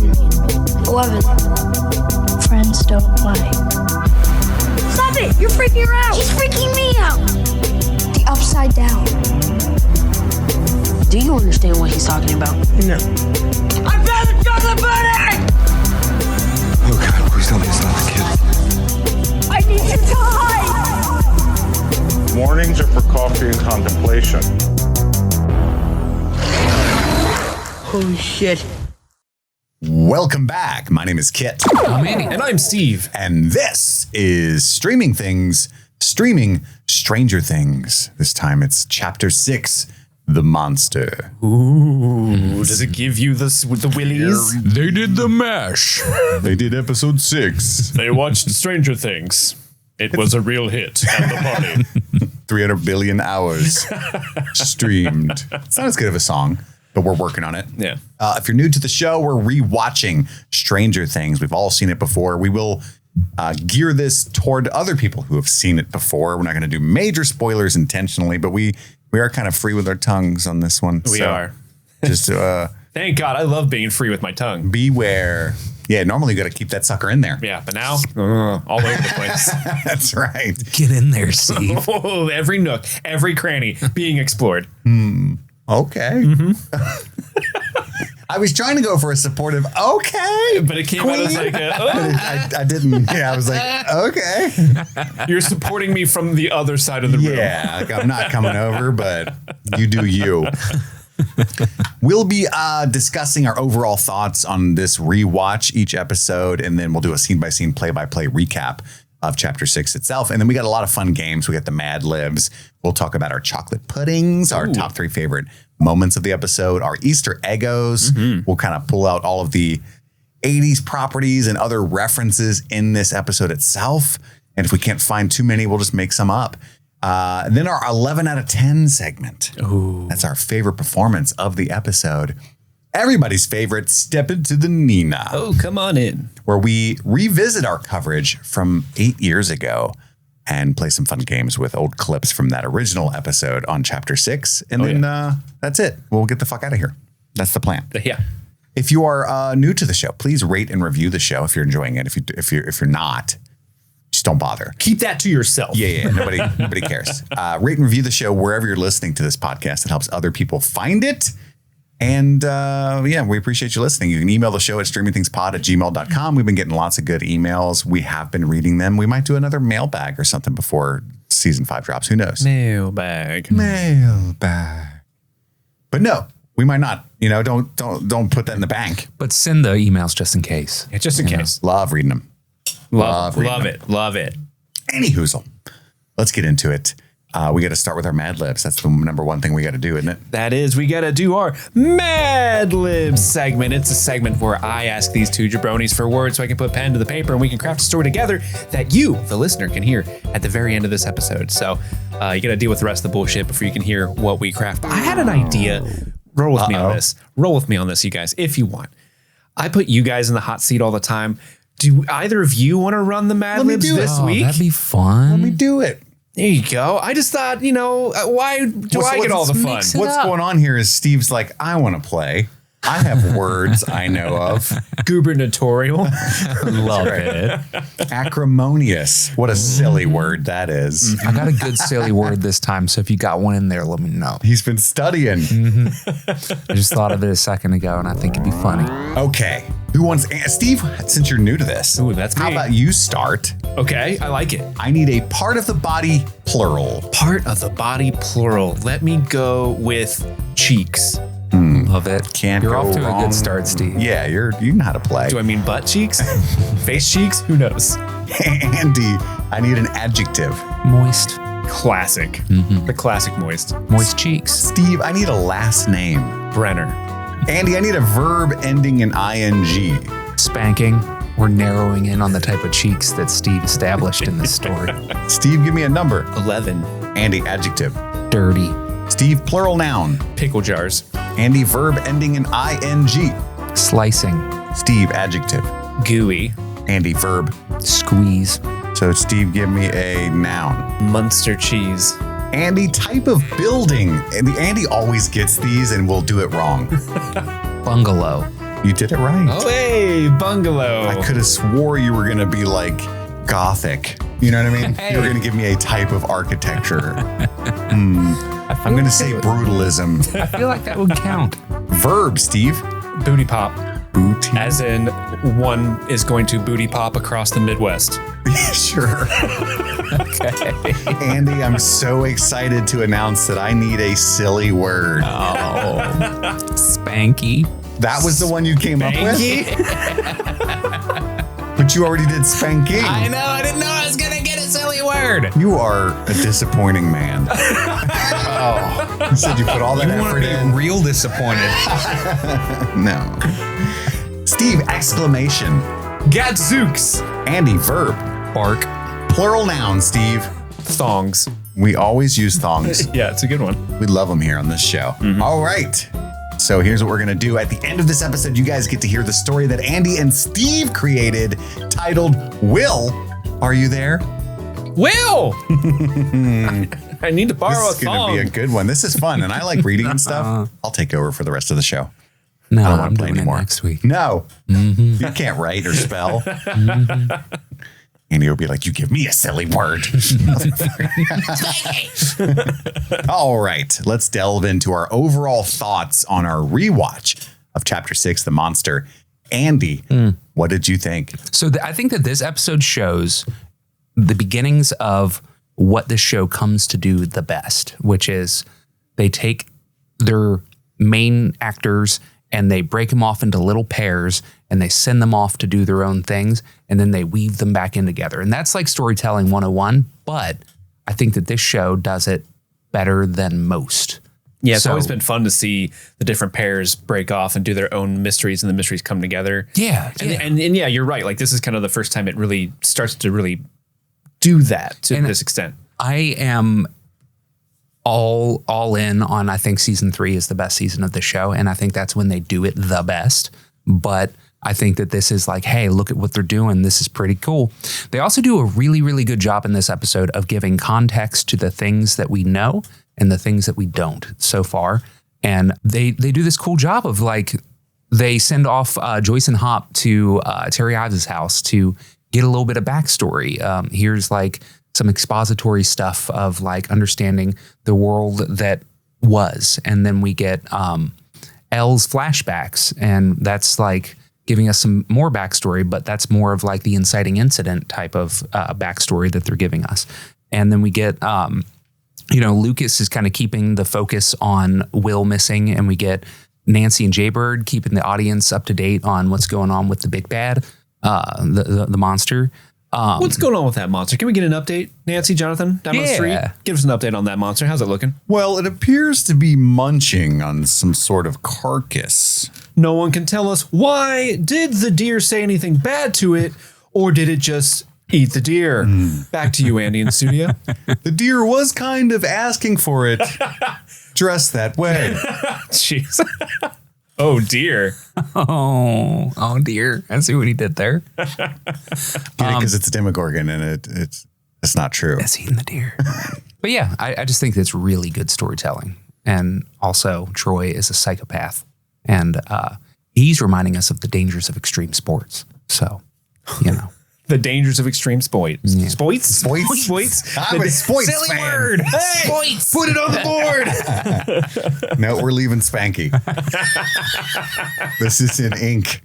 11. Friends don't lie. Stop it! You're freaking her out! She's freaking me out! The upside down. Do you understand what he's talking about? No. I found the chocolate pudding! Oh God, please tell me it's not the kid. I need you to hide! Mornings are for coffee and contemplation. Holy shit. Welcome back. My name is Kit. I'm Andy. And I'm Steve. And this is Streaming Stranger Things. This time it's Chapter 6, The Monster. Ooh, does it give you this with the willies? They did the mash. They did episode 6. They watched Stranger Things. It was a real hit at the party. 300 billion hours streamed. It's not as good of a song, but we're working on it. Yeah. If you're new to the show, we're rewatching Stranger Things. We've all seen it before. We will gear this toward other people who have seen it before. We're not going to do major spoilers intentionally, but we are kind of free with our tongues on this one. We are. Just Thank God. I love being free with my tongue. beware. Yeah, normally you got to keep that sucker in there. Yeah, but now, all over the place. That's right. Get in there, Steve. Oh, every nook, every cranny being explored. Okay. I was trying to go for a supportive, okay. But it came out as like, I didn't. Yeah, I was like, okay. you're supporting me from the other side of the room. Yeah, like I'm not coming over, but you do you. We'll be discussing our overall thoughts on this rewatch each episode, and then we'll do a scene-by-scene, play-by-play recap of Chapter 6 itself. And then we got a lot of fun games. We got the MadLibs. We'll talk about our chocolate puddings, our top 3 favorite moments of the episode, our Easter Eggos. We'll kind of pull out all of the 80s properties and other references in this episode itself. And if we can't find too many, we'll just make some up. Then our 11 out of 10 segment. Ooh. That's our favorite performance of the episode. Everybody's favorite, Step Into the Nina. Oh, come on in. Where we revisit our coverage from 8 years ago and play some fun games with old clips from that original episode on Chapter 6. And then that's it. We'll get the fuck out of here. That's the plan. Yeah. If you are new to the show, please rate and review the show if you're enjoying it. If you're not, just don't bother. Keep that to yourself. Yeah. Nobody cares. Rate and review the show wherever you're listening to this podcast. It helps other people find it. And we appreciate you listening. You can email the show at streamingthingspod@gmail.com. We've been getting lots of good emails. We have been reading them. We might do another mailbag or something before season 5 drops. Who knows? Mailbag. But no, we might not. Don't put that in the bank. But send the emails just in case. Yeah, just in case. Love reading them. Love it. Any hoozle. Let's get into it. We got to start with our MadLibs. That's the number one thing we got to do, isn't it? That is, we got to do our MadLibs segment. It's a segment where I ask these two jabronis for words so I can put pen to the paper and we can craft a story together that you, the listener, can hear at the very end of this episode. So you got to deal with the rest of the bullshit before you can hear what we craft. But I had an idea. Roll with me on this. Roll with me on this, you guys, if you want. I put you guys in the hot seat all the time. Do either of you want to run the MadLibs this week? That'd be fun. Let me do it. There you go. I just thought, why do I get all the fun? What's going on here is Steve's like, I want to play. I have words I know of. Gubernatorial. Love it. Acrimonious. What a silly word that is. I got a good silly word this time, so if you got one in there, let me know. He's been studying. I just thought of it a second ago, and I think it'd be funny. Okay. Who wants Steve, since you're new to this. Ooh, that's me. How about you start? Okay, I like it. I need a part of the body plural. Part of the body plural. Let me go with cheeks. Love it. Can't You're go off to wrong. a good start, Steve. Yeah, you know how to play. Do I mean butt cheeks? Face cheeks? Who knows? Andy, I need an adjective. Moist. Classic. The classic moist. Moist cheeks. Steve, I need a last name. Brenner. Andy, I need a verb ending in ing. Spanking. We're narrowing in on the type of cheeks that Steve established in this story. Steve, give me a number. 11. Andy, adjective. Dirty. Steve, plural noun. Pickle jars. Andy, verb ending in ing. Slicing. Steve, adjective. Gooey. Andy, verb. Squeeze. So Steve, give me a noun. Munster cheese. Andy, type of building. Andy always gets these and will do it wrong. Bungalow. You did it right. Oh, hey, bungalow. I could have swore you were going to be like Gothic. You know what I mean? Hey. You were going to give me a type of architecture. I'm going to say brutalism. I feel like that would count. Verb, Steve. Booty pop. Booty. As in, one is going to booty pop across the Midwest. Sure. Andy, I'm so excited to announce that I need a silly word. Spanky. That was the one you came up with? But you already did spanking. I know. I didn't know I was going to get a silly word. You are a disappointing man. You said you put all that effort in. real disappointed. No. Steve, exclamation. Gadzooks. Andy, verb. Bark. Plural noun, Steve. Thongs. We always use thongs. Yeah, it's a good one. We love them here on this show. All right. So here's what we're going to do. At the end of this episode, you guys get to hear the story that Andy and Steve created titled Will, Are You There? Will! I need to borrow This is a going thong. to be a good one. This is fun. And I like reading and stuff. I'll take over for the rest of the show. No, I don't I'm want to play doing anymore. it next week. No. You can't write or spell. Andy will be like, you give me a silly word. All right. Let's delve into our overall thoughts on our rewatch of Chapter 6, The Monster. Andy, what did you think? So I think that this episode shows the beginnings of what this show comes to do the best, which is they take their main actors and they break them off into little pairs and they send them off to do their own things and then they weave them back in together. And that's like storytelling 101, but I think that this show does it better than most. Yeah, it's So- always been fun to see the different pairs break off and do their own mysteries and the mysteries come together. Yeah. And yeah, you're right. Like this is kind of the first time it really starts to really do that to this extent. I am all in on, I think season 3 is the best season of the show. And I think that's when they do it the best. But I think that this is like, hey, look at what they're doing. This is pretty cool. They also do a really, really good job in this episode of giving context to the things that we know and the things that we don't so far. And they do this cool job of like, they send off Joyce and Hop to Terry Ives' house to get a little bit of backstory. Here's like some expository stuff of like understanding the world that was. And then we get Elle's flashbacks, and that's like giving us some more backstory, but that's more of like the inciting incident type of backstory that they're giving us. And then we get, Lucas is kind of keeping the focus on Will missing, and we get Nancy and Jaybird keeping the audience up to date on what's going on with the big bad, the monster. What's going on with that monster? Can we get an update, Nancy, Jonathan, down on the street? Give us an update on that monster. How's it looking? Well, it appears to be munching on some sort of carcass. No one can tell us why. Did the deer say anything bad to it, or did it just eat the deer? Back to you, Andy, in the studio. The deer was kind of asking for it dressed that way. Jeez. Oh, dear. Oh dear. I see what he did there. Because it's a Demogorgon and it's not true. It's eating the deer. But yeah, I just think that's really good storytelling. And also, Troy is a psychopath. And he's reminding us of the dangers of extreme sports. So, The dangers of extreme sports. Yeah. Spoits? Spoits? I'm a Spoits Silly fan. word. Hey, Spoits. put it on the board. No, we're leaving Spanky. This is in ink.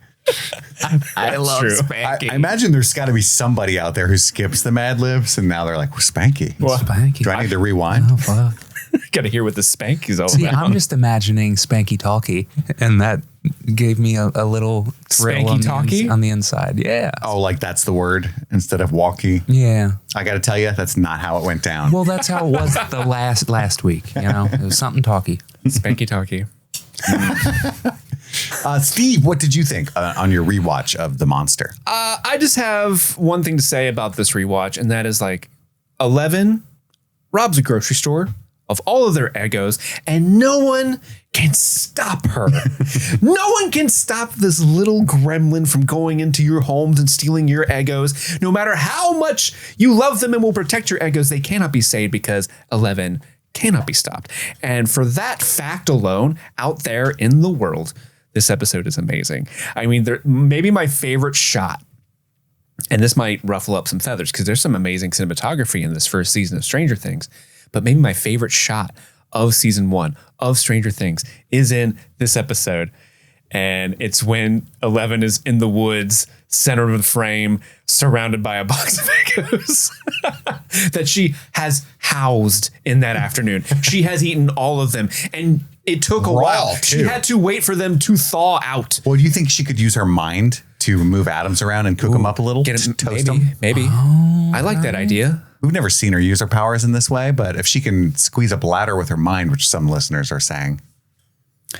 I love true. Spanky. I imagine there's got to be somebody out there who skips the MadLibs and now they're like, well, Spanky. Spanky. Do I need to rewind? Oh, fuck. Got to hear what the spank is all See, about. I'm just imagining Spanky Talkie, and that gave me a little thrill Spanky Talkie? on the inside. Yeah. Oh, like that's the word instead of walkie. Yeah. I got to tell you, that's not how it went down. Well, that's how it was the last week. It was something talky. Spanky talkie. Steve, what did you think on your rewatch of The Monster? I just have one thing to say about this rewatch, and that is like 11 robs a grocery store of all of their Eggos, and no one can stop her. No one can stop this little gremlin from going into your homes and stealing your Eggos. No matter how much you love them and will protect your Eggos, they cannot be saved because 11 cannot be stopped. And for that fact alone, out there in the world, this episode is amazing. I mean, maybe my favorite shot, and this might ruffle up some feathers because there's some amazing cinematography in this first season of Stranger Things, but maybe my favorite shot of season 1 of Stranger Things is in this episode. And it's when Eleven is in the woods, center of the frame, surrounded by a box of Eggos that she has housed in that afternoon. She has eaten all of them. And it took a while. Too. She had to wait for them to thaw out. Well, do you think she could use her mind to move atoms around and cook them up a little? Toast them? Maybe. I like that idea. We've never seen her use her powers in this way, but if she can squeeze a bladder with her mind, which some listeners are saying.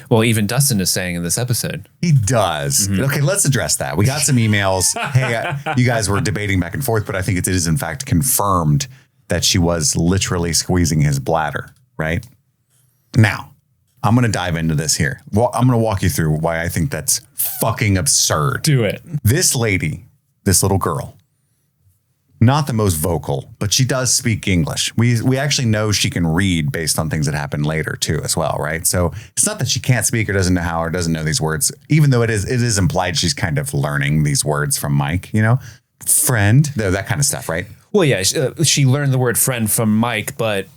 Well, even Dustin is saying in this episode. He does. Okay, let's address that. We got some emails. Hey, you guys were debating back and forth, but I think it is in fact confirmed that she was literally squeezing his bladder, right? Now, I'm going to dive into this here. Well, I'm going to walk you through why I think that's fucking absurd. Do it. This lady, this little girl, not the most vocal, but she does speak English. We actually know she can read based on things that happen later too as well, right? So it's not that she can't speak or doesn't know how or doesn't know these words, even though it is implied she's kind of learning these words from Mike, you know? Friend, that kind of stuff, right? Well, yeah, she learned the word friend from Mike, but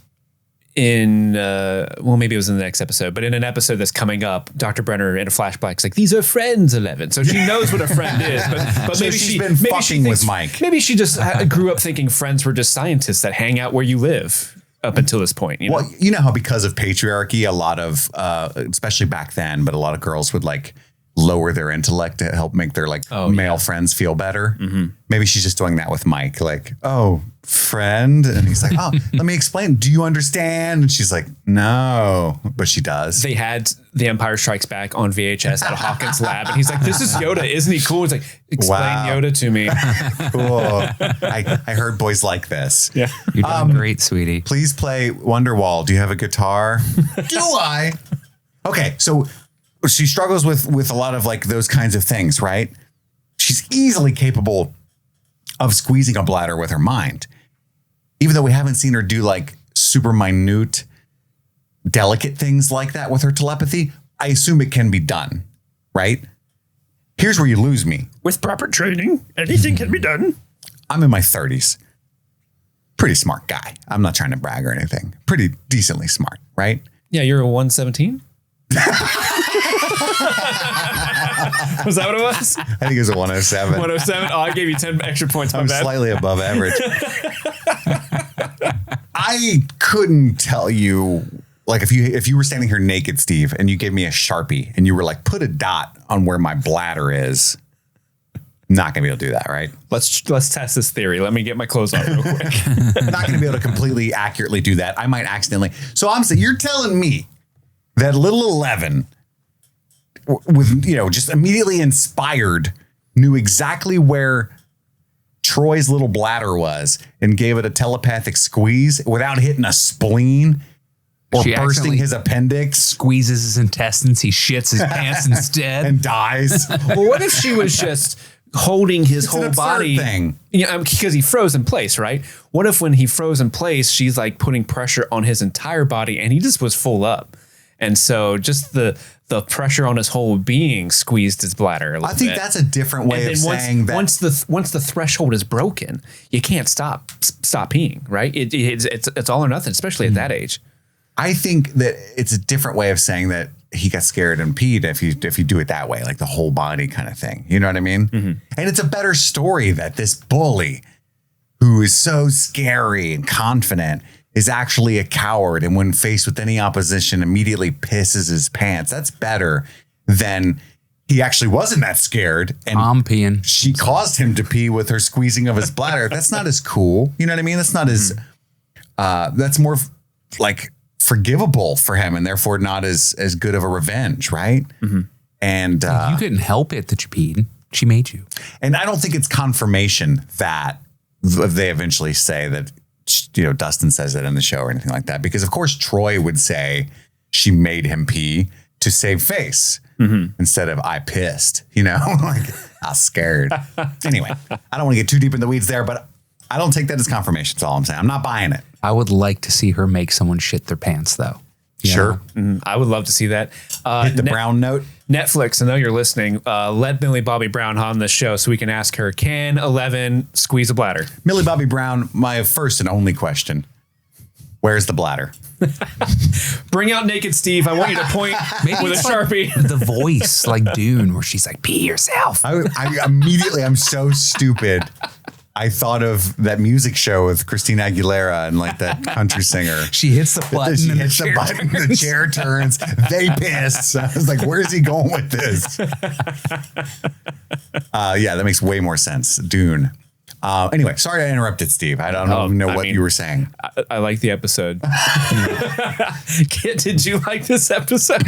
in, well, maybe it was in the next episode, but in an episode that's coming up, Dr. Brenner in a flashback is like, these are friends, 11. So she knows what a friend is, but So maybe she's been fucking with Mike. Maybe she just grew up thinking friends were just scientists that hang out where you live up until this point. You know? Well, you know how because of patriarchy, a lot of, especially back then, but a lot of girls would like lower their intellect to help make their male friends feel better. Mm-hmm. Maybe she's just doing that with Mike. Like, oh, friend. And he's like, oh, let me explain. Do you understand? And she's like, no, but she does. They had The Empire Strikes Back on VHS at a Hawkins lab. And he's like, this is Yoda. Isn't he cool? It's like, explain Yoda to me. Cool. I heard boys like this. Yeah. You're doing great, sweetie. Please play Wonderwall. Do you have a guitar? Do I? Okay. So she struggles with a lot of like those kinds of things, right? She's easily capable of squeezing a bladder with her mind, even though we haven't seen her do like super minute, delicate things like that with her telepathy. I assume it can be done, right? Here's where you lose me. With proper training, anything can be done. I'm in my 30s. Pretty smart guy. I'm not trying to brag or anything. Pretty decently smart, right? Yeah, you're a 117. Was that what it was? I think it was a 107. 107. Oh, I gave you 10 extra points. I'm slightly above average. I couldn't tell you, like, if you were standing here naked, Steve, and you gave me a Sharpie and you were like, put a dot on where my bladder is. Not gonna be able to do that, right? Let's test this theory. Let me get my clothes on real quick. Not gonna be able to completely accurately do that. I might accidentally. So I'm saying, you're telling me that little 11 with, just immediately inspired, knew exactly where Troy's little bladder was and gave it a telepathic squeeze without hitting a spleen or She bursting accidentally his appendix Squeezes his intestines. He shits his pants instead. and dies. Well, what if she was just holding his It's an whole absurd body thing. Because he froze in place, right? What if when he froze in place, she's like putting pressure on his entire body and he just was full up. And so just the pressure on his whole being squeezed his bladder a little bit. I think that's a different way of saying that. Once the threshold is broken, you can't stop peeing, right? It's all or nothing, especially at that age. I think that it's a different way of saying that he got scared and peed if you do it that way, like the whole body kind of thing. You know what I mean? Mm-hmm. And it's a better story that this bully who is so scary and confident is actually a coward, and when faced with any opposition, immediately pisses his pants. That's better than he actually wasn't that scared. And I'm peeing. she caused him to pee with her squeezing of his bladder. That's not as cool. You know what I mean? That's not as, that's more like forgivable for him and therefore not as good of a revenge, right? Mm-hmm. And You couldn't help it that you peed. She made you. and I don't think it's confirmation that they eventually say that, Dustin says that in the show or anything like that, because of course Troy would say she made him pee to save face instead of I pissed, like I was scared. Anyway, I don't want to get too deep in the weeds there, but I don't take that as confirmation. That's all I'm saying. I'm not buying it. I would like to see her make someone shit their pants, though. Sure. I would love to see that. Hit the brown note. Netflix, I know you're listening. Let Millie Bobby Brown on the show so we can ask her, can 11 squeeze a bladder? Millie Bobby Brown, my first and only question. Where's the bladder? Bring out Naked Steve. I want you to point with a Sharpie. The voice, like Dune, where she's like, "Pee yourself." I immediately, I'm so stupid. I thought of that music show with Christina Aguilera and like that country singer. She hits the button. She and hits the button, the chair turns, they piss. I was like, where's he going with this? Yeah, that makes way more sense. Dune. Anyway, sorry I interrupted, Steve. I don't know what you were saying. I like the episode. Did you like this episode?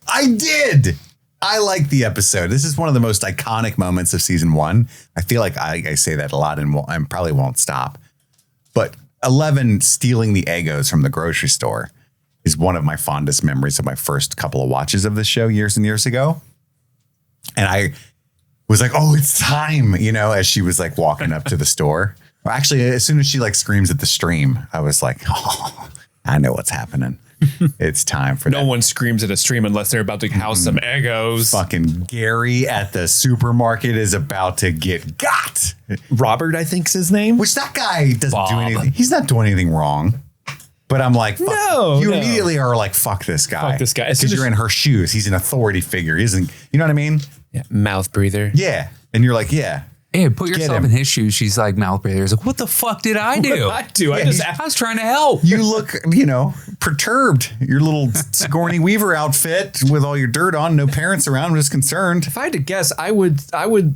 I did. I like the episode. This is one of the most iconic moments of season 1. I feel like I say that a lot and probably won't stop. But 11 stealing the Eggos from the grocery store is one of my fondest memories of my first couple of watches of this show years and years ago. And I was like, oh, it's time, as she was like walking up to the store. Well, actually, as soon as she like screams at the stream, I was like, oh, I know what's happening. It's time for No one screams at a stream unless they're about to house some Eggos. Fucking Gary at the supermarket is about to get got. Robert, I think's his name. Which that guy doesn't Bob. do anything. He's not doing anything wrong. But I'm like, fuck. No, You no. immediately are like, fuck this guy. Fuck this guy. As Because soon as- you're in her shoes. He's an authority figure. He isn't, you know what I mean? Yeah, mouth breather. Yeah. And you're like, yeah. Hey, put yourself him. in his shoes. She's like mouth breather. He's like, what the fuck did I do? I do. I Yeah, just I was trying to help. You look, perturbed. Your little Sigourney Weaver outfit with all your dirt on, no parents around. I'm just concerned. If I had to guess, I would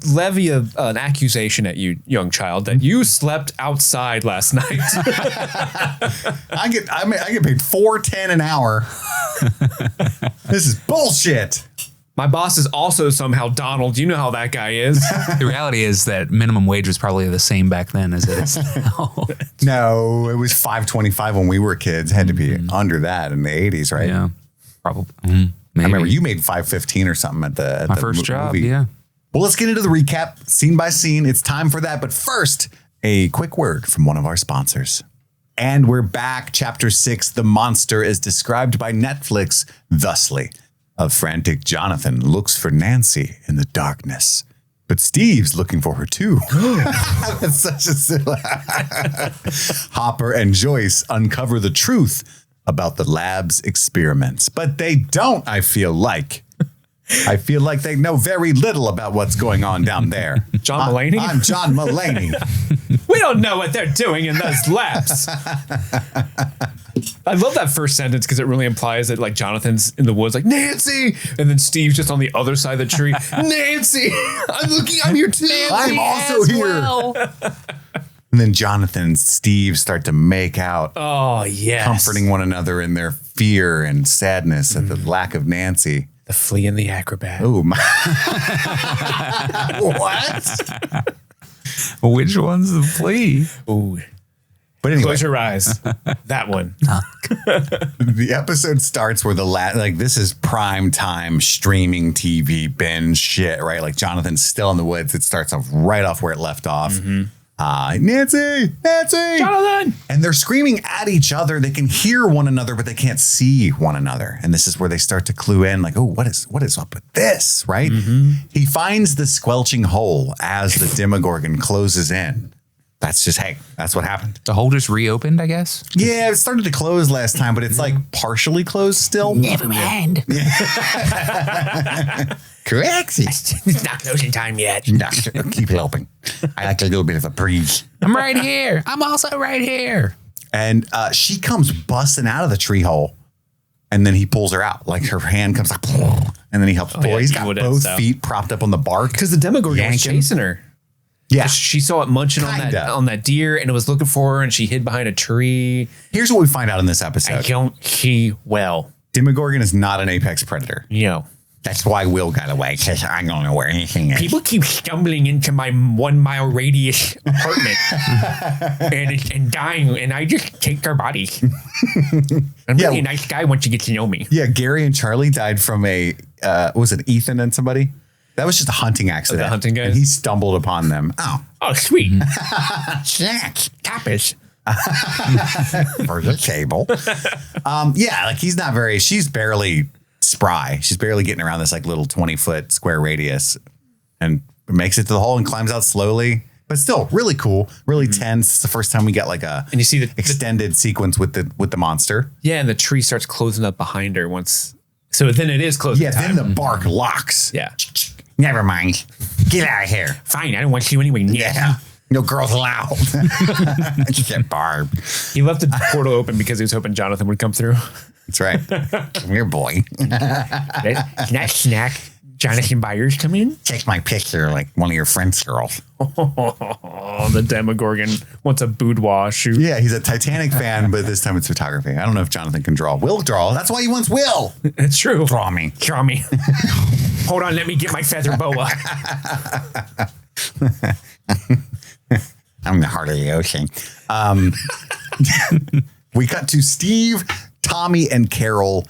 levy an accusation at you, young child, that you slept outside last night. I get paid $4.10 an hour. This is bullshit. My boss is also somehow Donald. You know how that guy is. The reality is that minimum wage was probably the same back then as it is now. No, it was $5.25 when we were kids. It had to be under that in the 80s, right? Yeah, probably. I Maybe. remember you made $5.15 or something at My the first job, movie. yeah. Well, let's get into the recap scene by scene. It's time for that. But first, a quick word from one of our sponsors. And we're back. Chapter 6, The Monster, is described by Netflix thusly. A frantic Jonathan looks for Nancy in the darkness. But Steve's looking for her too. That's such a silly. Hopper and Joyce uncover the truth about the lab's experiments. But they don't, I feel like. I feel like they know very little about what's going on down there. John Mulaney? I'm John Mulaney. We don't know what they're doing in those labs. I love that first sentence because it really implies that like Jonathan's in the woods like Nancy, and then Steve's just on the other side of the tree. Nancy, I'm here too. I'm also here. And then Jonathan and Steve start to make out, Oh yes, comforting one another in their fear and sadness at the lack of Nancy. the flea and the acrobat. Oh my! What? Which one's the flea? Ooh, But anyway, close your eyes. That one. the episode starts where this is prime time streaming TV binge shit, right? Like Jonathan's still in the woods. It starts off right off where it left off. Nancy, Jonathan! and they're screaming at each other. They can hear one another, but they can't see one another. And this is where they start to clue in, like, oh, what is up with this, right? He finds the squelching hole as the Demogorgon closes in. That's just, hey, that's what happened. The hole just reopened, I guess. Yeah, it started to close last time, but it's like partially closed still. Never mind. Correct. It's not closing time yet. Keep helping. I like a little bit of a breeze. I'm right here. I'm also right here. And she comes busting out of the tree hole. And then he pulls her out. Like her hand comes like, and then he helps pull. yeah, He's he got would have both so. feet propped up on the bark. Because the Demogorgon was Yanking. chasing her. Yeah. She saw it munching Kinda. on that deer, and it was looking for her, and she hid behind a tree. Here's what we find out in this I episode. don't see well. Demogorgon is not an apex predator. You know, That's why Will got away, because I don't know where anything is. people keep stumbling into my 1 mile radius apartment and dying, and I just take their bodies. I'm really a nice guy once you get to know me. Yeah, Gary and Charlie died from was it Ethan and somebody? That was just a hunting accident. The hunting guys? And he stumbled upon them. Oh. Oh, sweet. Snacks. Tapas. for the table. Yeah, like she's barely spry. She's barely getting around this like little 20-foot square radius and makes it to the hole and climbs out slowly. But still, really cool, really tense. It's the first time we get like a and you see the extended sequence with the monster. Yeah, and the tree starts closing up behind her once. So then it is closing. Yeah, time. then the bark locks. Yeah. Never mind. Get out of here. Fine, I don't want you anyway. Yeah. No girls allowed. Get Barb. He left the portal open because he was hoping Jonathan would come through. That's right. Come here, boy. Snack. Jonathan Byers come in. Take my picture like one of your friends' girls. Oh, the Demogorgon wants a boudoir shoot. Yeah, he's a Titanic fan, but this time it's photography. I don't know if Jonathan can draw. Will draw. That's why he wants Will. It's true. Draw me. Draw me. Hold on, let me get my feather boa. I'm the heart of the ocean. We cut to Steve, Tommy, and Carol,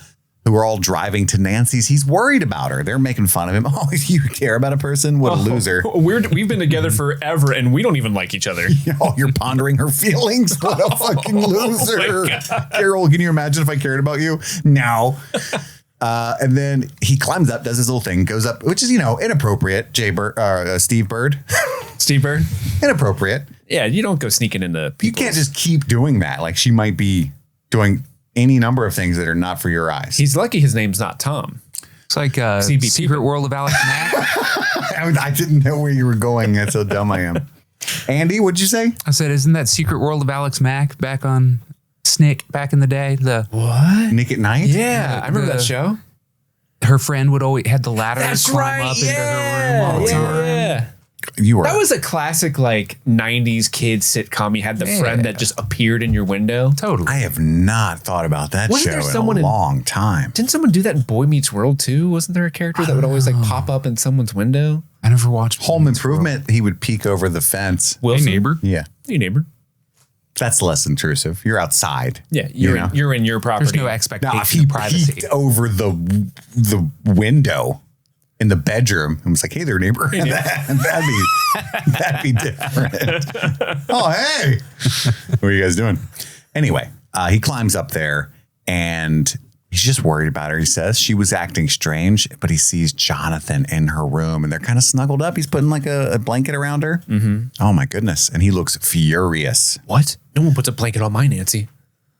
who are all driving to Nancy's. He's worried about her. They're making fun of him. Oh, you care about a person? What a loser. We've been together forever and we don't even like each other. Oh, you're pondering her feelings? What a fucking loser. Carol, can you imagine if I cared about you? No. And then he climbs up, does his little thing, goes up, which is, inappropriate. Steve Bird. Steve Bird? Inappropriate. Yeah, you don't go sneaking into You can't just keep doing that. Like she might be doing any number of things that are not for your eyes. He's lucky his name's not Tom. It's like Secret World of Alex Mack. I didn't know where you were going. That's how dumb I am. Andy, what'd you say? I said, isn't that Secret World of Alex Mack back on Snick back in the day? What? Nick at Night? Yeah, I remember that show. Her friend would always had the ladder That's climb right. up into her room all the time. Yeah. That was a classic, like 90s kids sitcom. You had the friend that just appeared in your window. Totally. I have not thought about that Wasn't show there in someone a long time. Didn't someone do that in Boy Meets World too? Wasn't there a character that would always like pop up in someone's window? I never watched Home Improvement. He would peek over the fence. Wilson? Hey, neighbor. Yeah. Hey, neighbor. That's less intrusive. You're outside. Yeah, you're in your property. There's no Now, expectation if he of privacy. peeked over the window in the bedroom and was like, "Hey there, neighbor," that'd be different. Oh, hey, what are you guys doing? Anyway, he climbs up there and he's just worried about her. He says she was acting strange, but he sees Jonathan in her room and they're kind of snuggled up. He's putting like a blanket around her. Mm-hmm. Oh my goodness. And he looks furious. What? No one puts a blanket on my Nancy.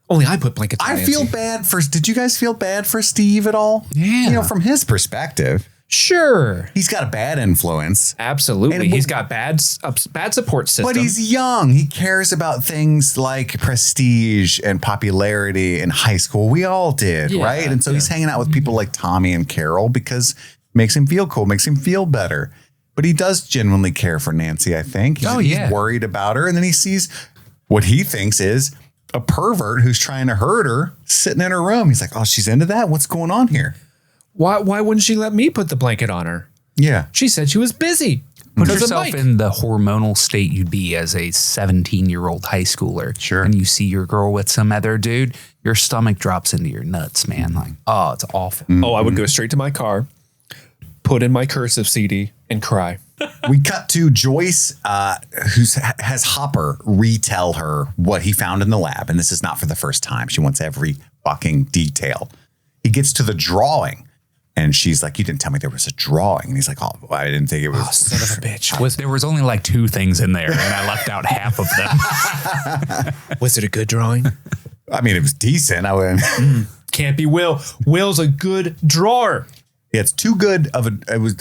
Only I put blankets on I Nancy. feel bad did you guys feel bad for Steve at all? Yeah. From his perspective, Sure. he's got a bad influence. Absolutely. And He's got bad support system. But he's young. He cares about things like prestige and popularity in high school. We all did, Yeah, right? And so he's hanging out with people like Tommy and Carol because it makes him feel cool, makes him feel better. But he does genuinely care for Nancy, I think. He's worried about her. And then he sees what he thinks is a pervert who's trying to hurt her sitting in her room. He's like, oh, she's into that? What's going on here? Why wouldn't she let me put the blanket on her? Yeah. She said she was busy. Put Because of yourself Mike. in the hormonal state you'd be as a 17-year-old high schooler. Sure. And you see your girl with some other dude, your stomach drops into your nuts, man. Like, oh, it's awful. Oh, I would go straight to my car, put in my cursive CD, and cry. We cut to Joyce, who has Hopper retell her what he found in the lab. And this is not for the first time. She wants every fucking detail. He gets to the drawing and she's like, you didn't tell me there was a drawing. And he's like, oh, I didn't think it was. Oh, son of a bitch. There was only like 2 things in there, and I left out half of them. Was it a good drawing? I mean, it was decent. I went, Can't be Will. Will's a good drawer. it's too good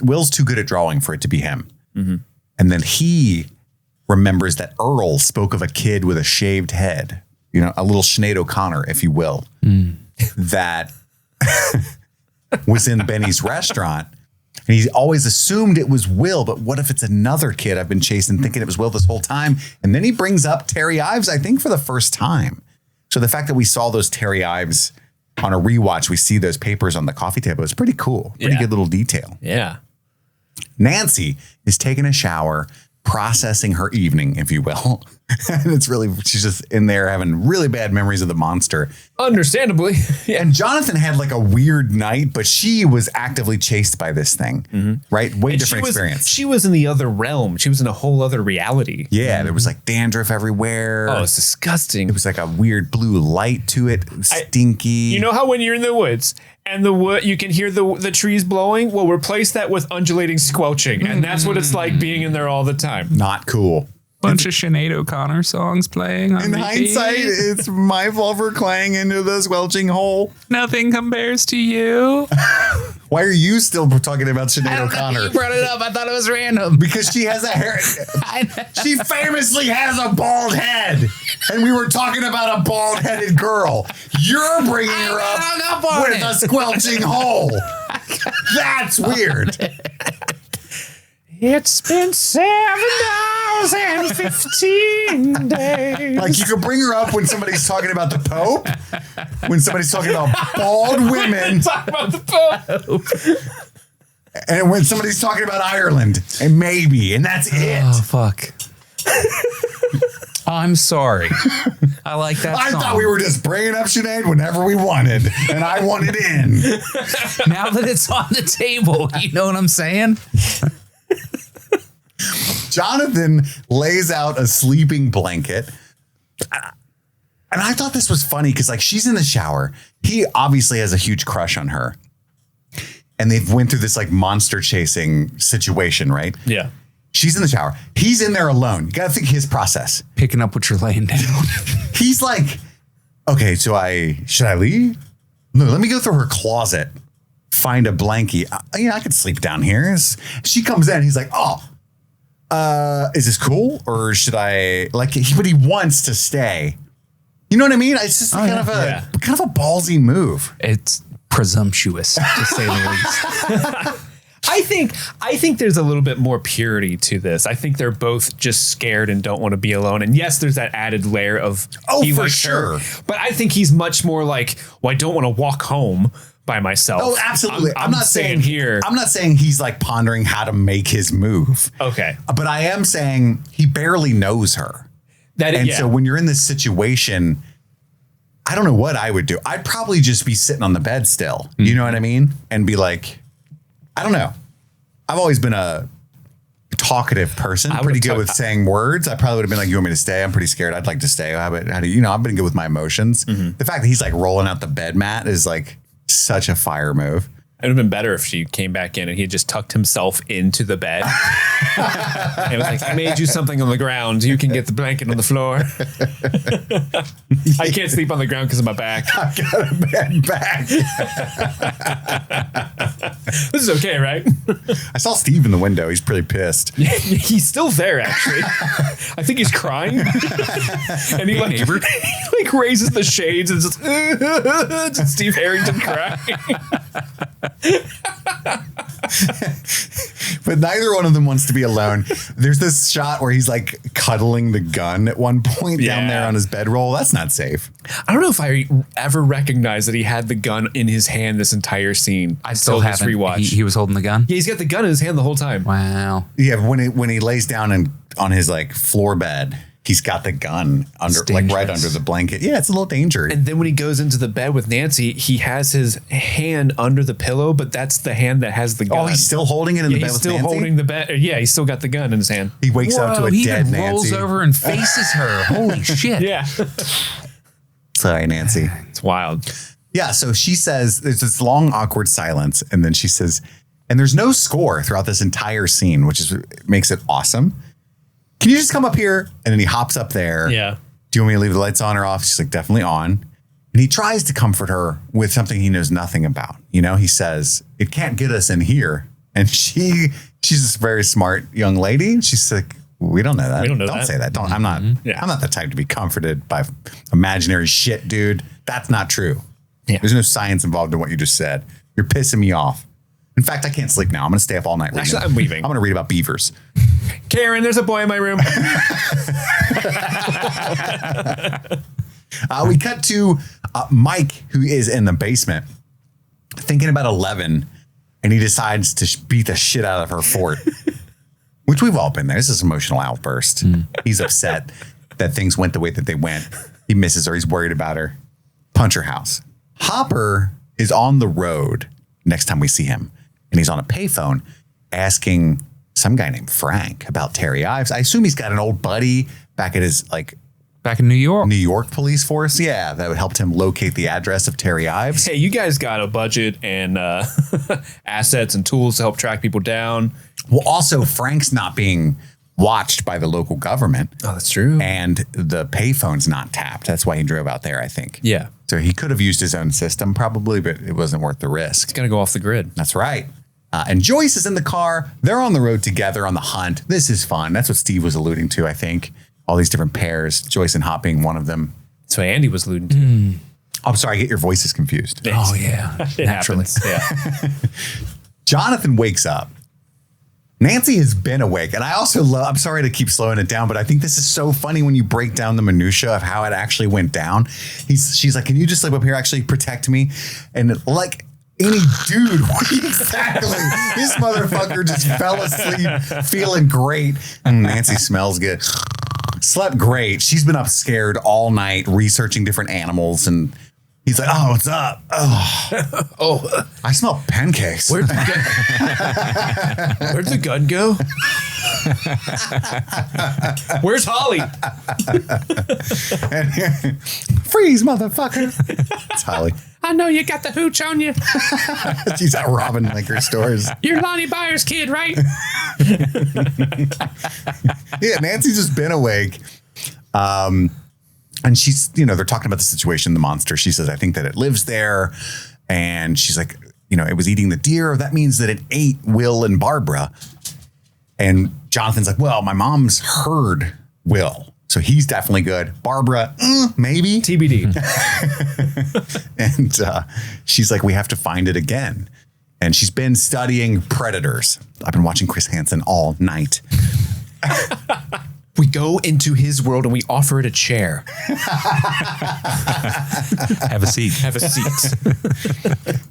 Will's too good at drawing for it to be him. Mm-hmm. And then he remembers that Earl spoke of a kid with a shaved head, a little Sinead O'Connor, if you will, that was in Benny's restaurant. And he always assumed it was Will, but what if it's another kid I've been chasing thinking it was Will this whole time? And then he brings up Terry Ives, I think, for the first time. So the fact that we saw those Terry Ives on a rewatch, we see those papers on the coffee table. It's pretty cool. Pretty good little detail. Yeah. Nancy is taking a shower, processing her evening, if you will. And it's really, she's just in there having really bad memories of the monster. Understandably. Yeah. And Jonathan had like a weird night, but she was actively chased by this thing, right? Way different experience. She was in the other realm. She was in a whole other reality. Yeah, there was like dandruff everywhere. Oh, it's disgusting. It was like a weird blue light to it. It was stinky. You know how when you're in the woods and the wood, you can hear the trees blowing? Well, replace that with undulating squelching. And that's what it's like being in there all the time. Not cool. Bunch of Sinead O'Connor songs playing on In repeat. hindsight, it's my fault for clanging into the squelching hole. Nothing compares to you. Why are you still talking about Sinead O'Connor? You brought it up. I thought it was random. Because she has a hair. She famously has a bald head. And we were talking about a bald headed girl. You're bringing her up with a squelching hole. That's weird. It's been 7,015 days. Like you can bring her up when somebody's talking about the Pope, when somebody's talking about bald women, Talk about the Pope. and when somebody's talking about Ireland, and maybe, and that's it. Oh, fuck. I'm sorry. I like that I song. thought we were just bringing up Sinead whenever we wanted, and I wanted in. Now that it's on the table, you know what I'm saying? Jonathan lays out a sleeping blanket. And I thought this was funny because like she's in the shower. He obviously has a huge crush on her. And they've went through this like monster chasing situation, right? Yeah. She's in the shower. He's in there alone. You got to think his process. Picking up what you're laying down. He's like, okay, so should I leave? No, let me go through her closet, find a blankie. I could sleep down here. She comes in. He's like, oh, is this cool? Or should I but he wants to stay. You know what I mean? It's just kind of a ballsy move. It's presumptuous, to say the least. I think there's a little bit more purity to this. I think they're both just scared and don't want to be alone. And yes, there's that added layer of he for likes sure. her. But I think he's much more like, well, I don't want to walk home by myself. Oh, absolutely. I'm not saying here. I'm not saying he's like pondering how to make his move. Okay. But I am saying he barely knows her. So when you're in this situation, I don't know what I would do. I'd probably just be sitting on the bed still. Mm-hmm. You know what I mean? And be like, I don't know. I've always been a talkative person, pretty good with saying words. I probably would have been like, you want me to stay? I'm pretty scared. I'd like to stay. How do you I've been good with my emotions. Mm-hmm. The fact that he's like rolling out the bed mat is like such a fire move. It would have been better if she came back in and he had just tucked himself into the bed. And it was like, I made you something on the ground. You can get the blanket on the floor. I can't sleep on the ground because of my back. I've got a bad back. This is okay, right? I saw Steve in the window. He's pretty pissed. He's still there, actually. I think he's crying. And he like raises the shades and just Steve Harrington crying. But neither one of them wants to be alone. There's this shot where he's like cuddling the gun at one point down there on his bedroll. That's not safe. I don't know if I ever recognized that he had the gun in his hand this entire scene. I still haven't. Rewatch. He was holding the gun? Yeah, he's got the gun in his hand the whole time. Wow. Yeah, when he lays down on his like floor bed, he's got the gun right under the blanket. Yeah, it's a little dangerous. And then when he goes into the bed with Nancy, he has his hand under the pillow, but that's the hand that has the gun. Oh, he's still holding it in the bed with Nancy? He's still holding the bed. Yeah, he's still got the gun in his hand. He wakes up to a dead Nancy. He rolls Nancy. over and faces her. Holy shit. Yeah. Sorry, Nancy. It's wild. Yeah, so she says, there's this long, awkward silence, and then she says, and there's no score throughout this entire scene, which makes it awesome. Can you just come up here? And then he hops up there. Yeah. Do you want me to leave the lights on or off? She's like, definitely on. And he tries to comfort her with something he knows nothing about. He says, it can't get us in here. And she's this very smart young lady. She's like, we don't know that. We don't know Don't that. say that. I'm not the type to be comforted by imaginary shit, dude. That's not true. Yeah. There's no science involved in what you just said. You're pissing me off. In fact, I can't sleep now. I'm going to stay up all night. Actually, I'm leaving. I'm going to read about beavers. Karen, there's a boy in my room. We cut to Mike, who is in the basement, thinking about 11, and he decides to beat the shit out of her fort, which we've all been there. This is an emotional outburst. He's upset. that things went the way that they went. He misses her. He's worried about her. Punch her house. Hopper is on the road next time we see him. And he's on a payphone asking some guy named Frank about Terry Ives. I assume he's got an old buddy back at his Back in New York police force. Yeah, that helped him locate the address of Terry Ives. Hey, you guys got a budget and assets and tools to help track people down. Well, also Frank's not being watched by the local government. Oh, that's true. And the payphone's not tapped. That's why he drove out there, I think. Yeah. So he could have used his own system probably, but it wasn't worth the risk. It's going to go off the grid. That's right. And Joyce is in the car. They're on the road together on the hunt. This is fun. That's what Steve was alluding to, I think. All these different pairs, Joyce and Hop being one of them. That's what Andy was alluding to. I'm sorry, I get your voices confused. Oh, yeah. It Naturally. happens. Yeah. Jonathan wakes up. Nancy has been awake. And I also love, I'm sorry to keep slowing it down, but I think this is so funny when you break down the minutia of how it actually went down. She's like, can you just sleep up here, actually protect me? And like any dude, exactly. This motherfucker just fell asleep feeling great. And Nancy smells good. Slept great. She's been up scared all night researching different animals. And he's like, oh, what's up? Oh, I smell pancakes. Where'd the gun go? Where's Holly? Freeze, motherfucker. It's Holly. I know you got the hooch on you. She's out robbing liquor stores. You're Lonnie Byers' kid, right? Yeah, Nancy's just been awake. And she's, they're talking about the situation, the monster. She says, I think that it lives there. And she's like, it was eating the deer. That means that it ate Will and Barbara. And Jonathan's like, well, my mom's heard Will. So he's definitely good. Barbara, maybe. TBD. And she's like, we have to find it again. And she's been studying predators. I've been watching Chris Hansen all night. We go into his world and we offer it a chair. Have a seat. Have a seat.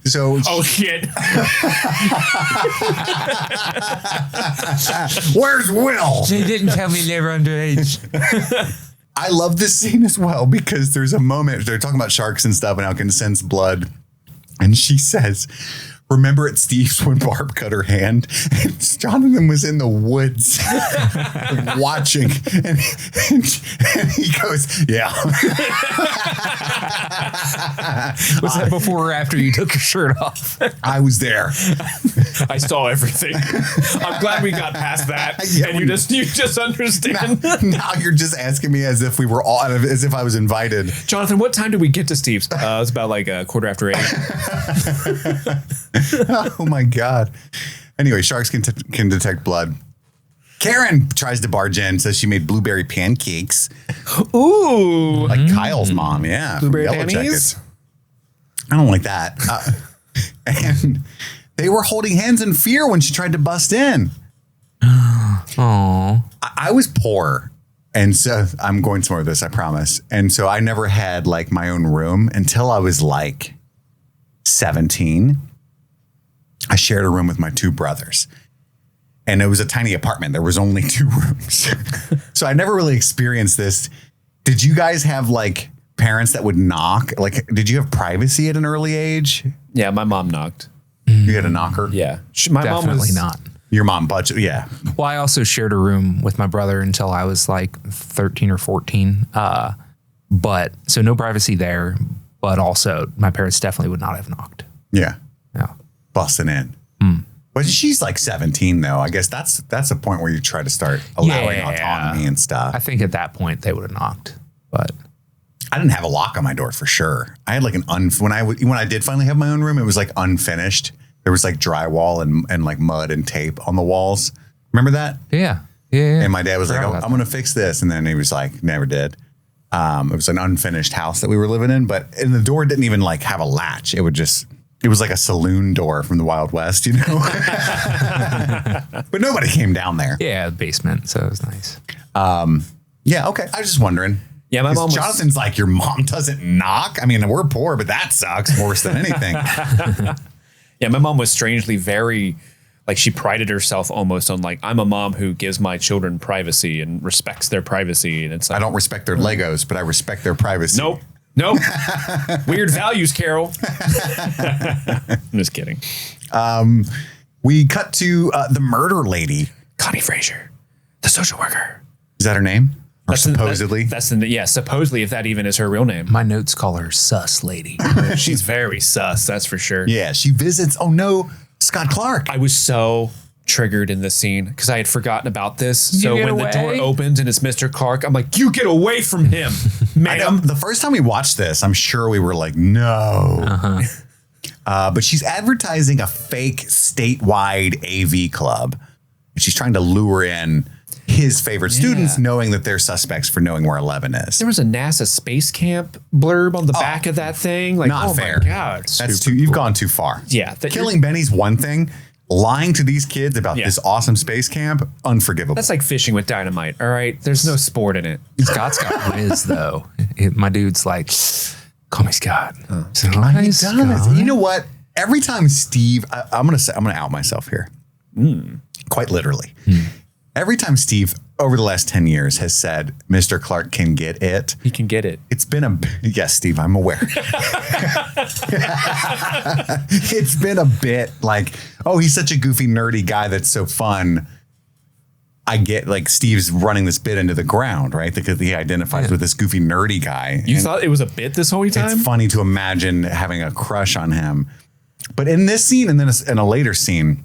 So, Oh, shit. where's Will? They didn't tell me they were underage. I love this scene as well because there's a moment they're talking about sharks and stuff and how it can sense blood. And she says, remember at Steve's when Barb cut her hand? And Jonathan was in the woods watching. And he goes, yeah. Was that before or after you took your shirt off? I was there. I saw everything. I'm glad we got past that. Yeah, and you just understand. Now you're just asking me as if we were all, as if I was invited. Jonathan, what time did we get to Steve's? It was about like 8:15. Oh my God. Anyway, sharks can detect blood. Karen tries to barge in, says she made blueberry pancakes. Ooh. Like Kyle's mom, yeah. from Blueberry Yellow panties? Jackets. I don't like that. And they were holding hands in fear when she tried to bust in. Aww. I was poor. And so I'm going somewhere with this, I promise. And so I never had like my own room until I was like 17. I shared a room with my two brothers. And it was a tiny apartment. There was only 2 rooms. So I never really experienced this. Did you guys have like parents that would knock? Like, did you have privacy at an early age? Yeah, my mom knocked. You had a knocker? Yeah. My mom Definitely was not. Your mom budget, yeah. Well, I also shared a room with my brother until I was like 13 or 14. But so no privacy there. But also my parents definitely would not have knocked. Yeah. Yeah. Busting in. But she's like 17 though. I guess that's a point where you try to start allowing autonomy and stuff. I think at that point they would have knocked, but I didn't have a lock on my door for sure. I had like when I did finally have my own room, it was like unfinished. There was like drywall and like mud and tape on the walls. Remember that? yeah. And my dad was like, Forgot oh, about I'm going to fix this. And then he was like, never did. It was an unfinished house that we were living in, and the door didn't even like have a latch. It was like a saloon door from the Wild West, you know? But nobody came down there. Yeah, the basement. So it was nice. Yeah. Okay. I was just wondering. Yeah, my mom was- Jonathan's like, your mom doesn't knock. I mean, we're poor, but that sucks worse than anything. Yeah, my mom was strangely very like she prided herself almost on like, I'm a mom who gives my children privacy and respects their privacy. And it's like, I don't respect their Legos, but I respect their privacy. Nope. Weird values, Carol. I'm just kidding. We cut to the murder lady. Connie Frazier, the social worker. Is that her name? Or supposedly? Supposedly, if that even is her real name. My notes call her sus lady. She's very sus, that's for sure. Yeah, she visits, oh no, Scott Clark. I was so triggered in this scene because I had forgotten about this. So when the door opens and it's Mr. Clark, I'm like, you get away from him, ma'am. The first time we watched this, I'm sure we were like, no. But she's advertising a fake statewide AV club. She's trying to lure in his favorite students, knowing that they're suspects for knowing where 11 is. There was a NASA space camp blurb on the back of that thing. Like, not fair. My God. That's you've gone too far. Yeah. Killing Benny's one thing. Lying to these kids about this awesome space camp, unforgivable. That's like fishing with dynamite. All right. There's no sport in it. Scott's got Riz though. My dude's like, call me Scott. So, he does. You know what? Every time Steve, I'm gonna out myself here. Quite literally. Every time Steve over the last 10 years has said Mr. Clark can get it. He can get it. It's been yes, Steve, I'm aware. It's been a bit like, oh, he's such a goofy, nerdy guy that's so fun. I get like Steve's running this bit into the ground, right? Because he identifies with this goofy, nerdy guy. You thought it was a bit this whole time? It's funny to imagine having a crush on him. But in this scene and then in a later scene,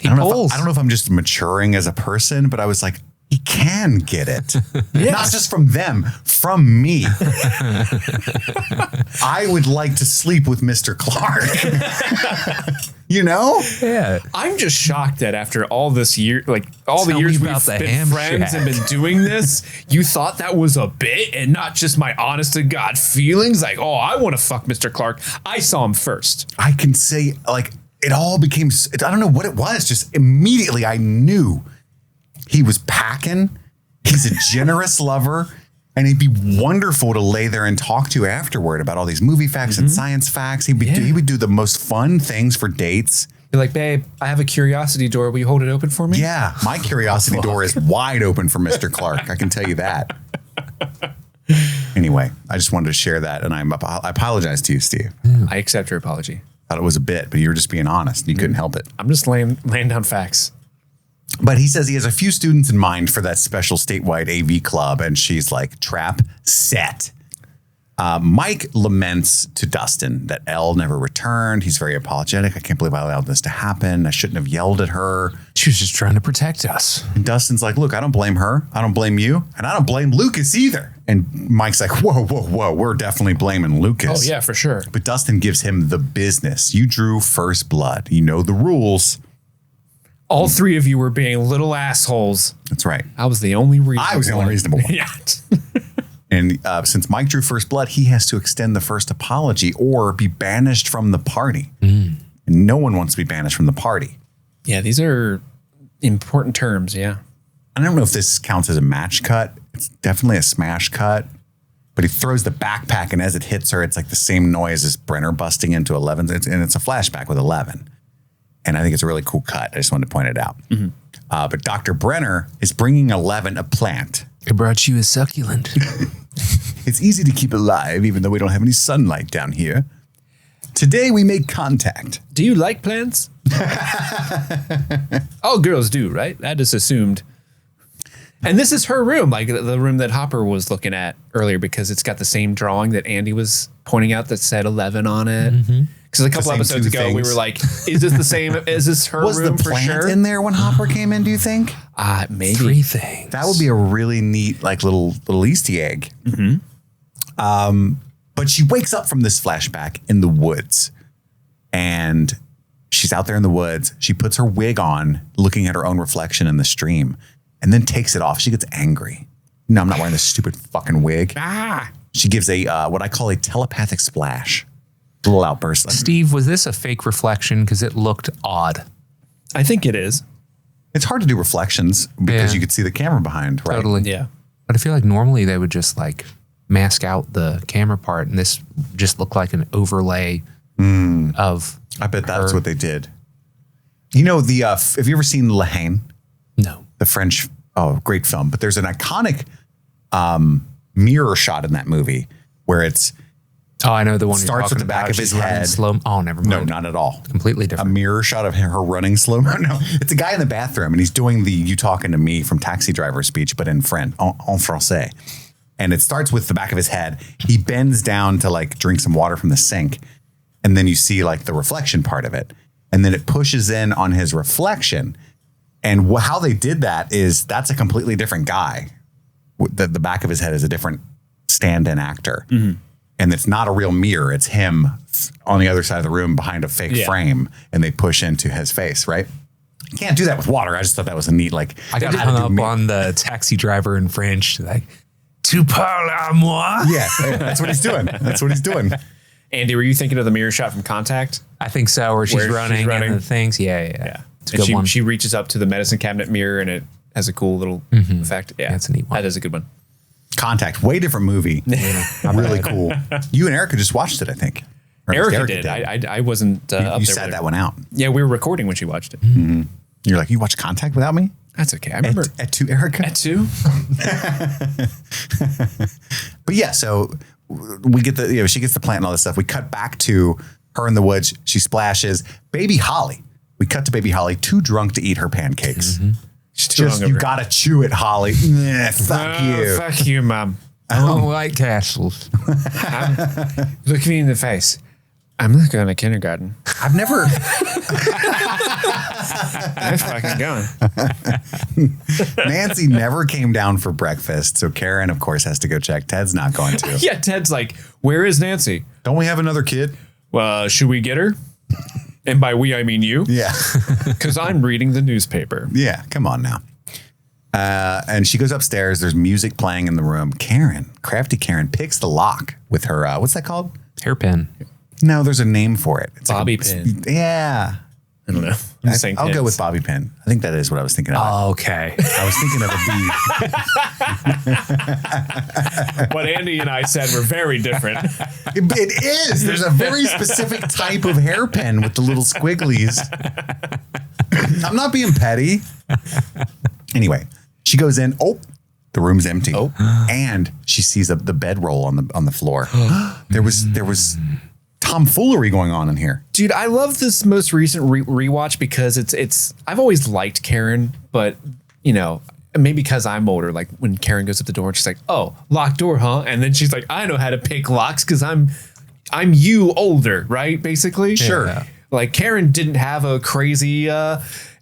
I don't know if I'm just maturing as a person, but I was like, he can get it. Not just from them, from me. I would like to sleep with Mr. Clark. You know? Yeah. I'm just shocked that after all this year, like all the years we've been friends and been doing this, you thought that was a bit and not just my honest to God feelings. Like, oh, I want to fuck Mr. Clark. I saw him first. I can say, like, it all became, I don't know what it was. Just immediately I knew he was packing. He's a generous lover. And he'd be wonderful to lay there and talk to afterward about all these movie facts and science facts. He would do the most fun things for dates. You're like, babe, I have a curiosity door. Will you hold it open for me? Yeah, my curiosity door is wide open for Mr. Clark. I can tell you that. Anyway, I just wanted to share that. And I apologize to you, Steve. I accept your apology. Thought it was a bit, but you were just being honest. You couldn't help it. I'm just laying down facts. But he says he has a few students in mind for that special statewide AV club. And she's like, trap set. Mike laments to Dustin that Elle never returned. He's very apologetic. I can't believe I allowed this to happen. I shouldn't have yelled at her. She was just trying to protect us. And Dustin's like, look, I don't blame her. I don't blame you. And I don't blame Lucas either. And Mike's like, whoa. We're definitely blaming Lucas. Oh, yeah, for sure. But Dustin gives him the business. You drew first blood. You know the rules. All three of you were being little assholes. That's right. I was the only reasonable one. I was the only reasonable one. Yeah. And since Mike drew first blood, he has to extend the first apology or be banished from the party. And no one wants to be banished from the party. Yeah, these are important terms, yeah. I don't know if this counts as a match cut. It's definitely a smash cut. But he throws the backpack, and as it hits her, it's like the same noise as Brenner busting into 11. And it's a flashback with 11. And I think it's a really cool cut. I just wanted to point it out. But Dr. Brenner is bringing 11 a plant. I brought you a succulent. It's easy to keep alive, even though we don't have any sunlight down here. Today, we make contact. Do you like plants? All girls do, right? I just assumed. And this is her room, like the room that Hopper was looking at earlier, because it's got the same drawing that Andy was pointing out that said 11 on it. Because a couple episodes ago, we were like, is this the same? Is this her Was room the for plant sure? in there when Hopper came in, do you think? Maybe. 3 things. That would be a really neat, like, little Easter egg. But she wakes up from this flashback in the woods. And she's out there in the woods. She puts her wig on, looking at her own reflection in the stream, and then takes it off. She gets angry. No, I'm not wearing this stupid fucking wig. She gives a what I call a telepathic splash. A little outburst. Steve, was this a fake reflection? Because it looked odd. I think it is. It's hard to do reflections because you could see the camera behind, right? Totally. Yeah. But I feel like normally they would just like mask out the camera part, and this just looked like an overlay of. I bet that's what they did. You know, have you ever seen La Haine? No. The French, great film. But there's an iconic mirror shot in that movie where it's I know the one. starts with the back of his head. Slow. Oh, never mind. No, not at all. Completely A different. mirror shot of her running slow-mo. No, it's a guy in the bathroom and he's doing the "You Talking to Me" from Taxi Driver speech, but in French, en français. And it starts with the back of his head. He bends down to like drink some water from the sink. And then you see like the reflection part of it. And then it pushes in on his reflection. And how they did that is that's a completely different guy. The back of his head is a different stand-in actor. Mm-hmm. And it's not a real mirror. It's him on the other side of the room behind a fake frame. And they push into his face, right? You can't do that with water. I just thought that was a neat, like, I got hung up on the Taxi Driver in French. Like, tu parles à moi? Yeah, that's what he's doing. That's what he's doing. Andy, were you thinking of the mirror shot from Contact? I think so, where she's running and the things. Yeah. It's a good one. She reaches up to the medicine cabinet mirror and it has a cool little effect. Yeah, that's a neat one. That is a good one. Contact, way different movie. Really cool. You and Erica just watched it, I think. Or Erica did. I wasn't up there. You sat that one out. Yeah, we were recording when she watched it. Mm-hmm. You're like, you watched Contact without me? That's okay. I remember. At 2, Erica? At 2? But yeah, so we get she gets the plant and all this stuff. We cut back to her in the woods. She splashes. Baby Holly. We cut to Baby Holly, too drunk to eat her pancakes. Mm-hmm. Just, you gotta chew it, Holly. Fuck you. Fuck you, Mom. I don't like castles. Look me in the face. I'm not going to kindergarten. I've never. I'm fucking going. Nancy never came down for breakfast. So Karen, of course, has to go check. Ted's not going to. Yeah, Ted's like, where is Nancy? Don't we have another kid? Well, should we get her? And by we, I mean you. Yeah. Because I'm reading the newspaper. Yeah, come on now. And she goes upstairs. There's music playing in the room. Crafty Karen picks the lock with her, what's that called? Hairpin. No, there's a name for it. It's bobby like pin. Yeah. I don't know. I'll go with bobby pin. I think that is what I was thinking of. Oh, okay. I was thinking of a bee. What Andy and I said were very different. It is. There's a very specific type of hairpin with the little squigglies. I'm not being petty. Anyway, she goes in. Oh, the room's empty. Oh. And she sees the bedroll on the floor. There was tomfoolery going on in here. Dude, I love this most recent rewatch because it's I've always liked Karen, but you know, maybe because I'm older, like when Karen goes up the door and she's like, "Oh, locked door, huh?" And then she's like, "I know how to pick locks because I'm you older, right?" Basically. Sure. Yeah. Like Karen didn't have a crazy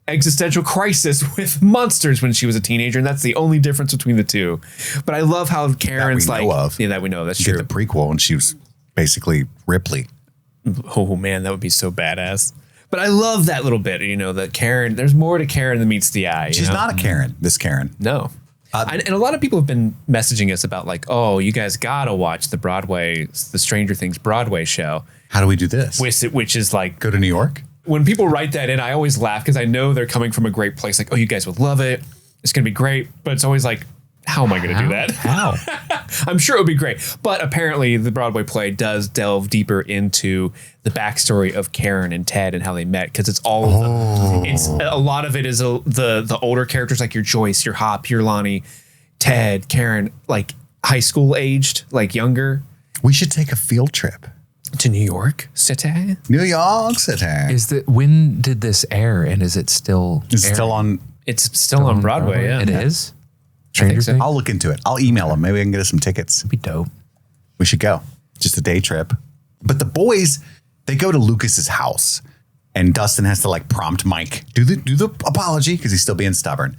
existential crisis with monsters when she was a teenager, and that's the only difference between the two. But I love how Karen's that we know of. That's you true. Get the prequel when she was basically Ripley. Oh man, that would be so badass. But I love that little bit, you know, that Karen, there's more to Karen than meets the eye. She's not a Karen, this Karen. No. And a lot of people have been messaging us about like, oh, you guys gotta watch the Stranger Things Broadway show. How do we do this? Which is like, go to New York? When people write that in, I always laugh because I know they're coming from a great place. Like, oh, you guys would love it. It's going to be great. But it's always like, how am I going to do that? How? I'm sure it would be great. But apparently the Broadway play does delve deeper into the backstory of Karen and Ted and how they met. Because it's all a lot of it is the older characters like your Joyce, your Hop, your Lonnie, Ted, Karen, like high school aged, like younger. We should take a field trip. To New York City? New York City. When did this air and is it still on? It's still on Broadway, yeah. It is? Stranger Things? I'll look into it. I'll email them. Maybe I can get us some tickets. That'd be dope. We should go. Just a day trip. But the boys, they go to Lucas's house and Dustin has to like prompt Mike, do the apology because he's still being stubborn.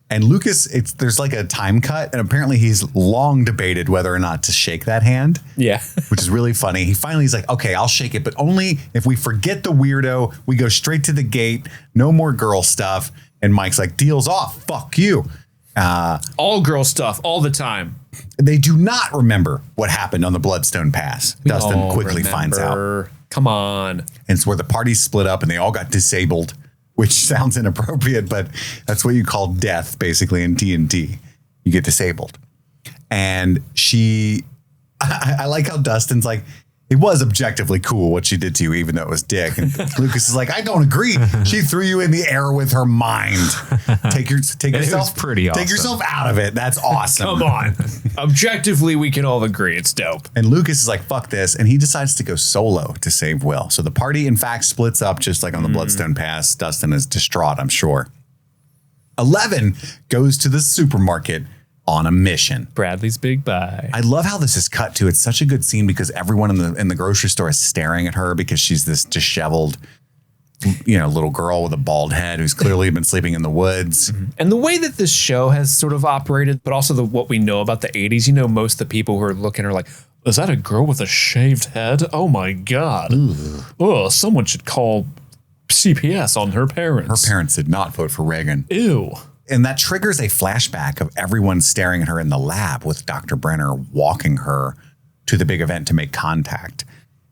And Lucas, there's like a time cut, and apparently he's long debated whether or not to shake that hand. Yeah. Which is really funny. He's like, okay, I'll shake it, but only if we forget the weirdo, we go straight to the gate, no more girl stuff. And Mike's like, deal's off, fuck you. All girl stuff, all the time. They do not remember what happened on the Bloodstone Pass. Dustin quickly finds out. Come on. And it's where the party split up and they all got disabled, which sounds inappropriate, but that's what you call death, basically, in TNT. You get disabled. And I like how Dustin's like, It was objectively cool what she did to you, even though it was dick. And Lucas is like, I don't agree. She threw you in the air with her mind. Take yourself pretty awesome. Take yourself out of it. That's awesome. Come on. Objectively, we can all agree it's dope. And Lucas is like, fuck this. And he decides to go solo to save Will. So the party, in fact, splits up just like on the Bloodstone Pass. Dustin is distraught, I'm sure. 11 goes to the supermarket on a mission. Bradley's big buy. I love how this is cut to. It's such a good scene because everyone in the grocery store is staring at her because she's this disheveled, little girl with a bald head who's clearly been sleeping in the woods. And the way that this show has sort of operated, but also what we know about the 80s, most of the people who are looking are like, is that a girl with a shaved head? Oh my God. Oh, someone should call CPS on her parents. Her parents did not vote for Reagan. Ew. And that triggers a flashback of everyone staring at her in the lab with Dr. Brenner walking her to the big event to make contact.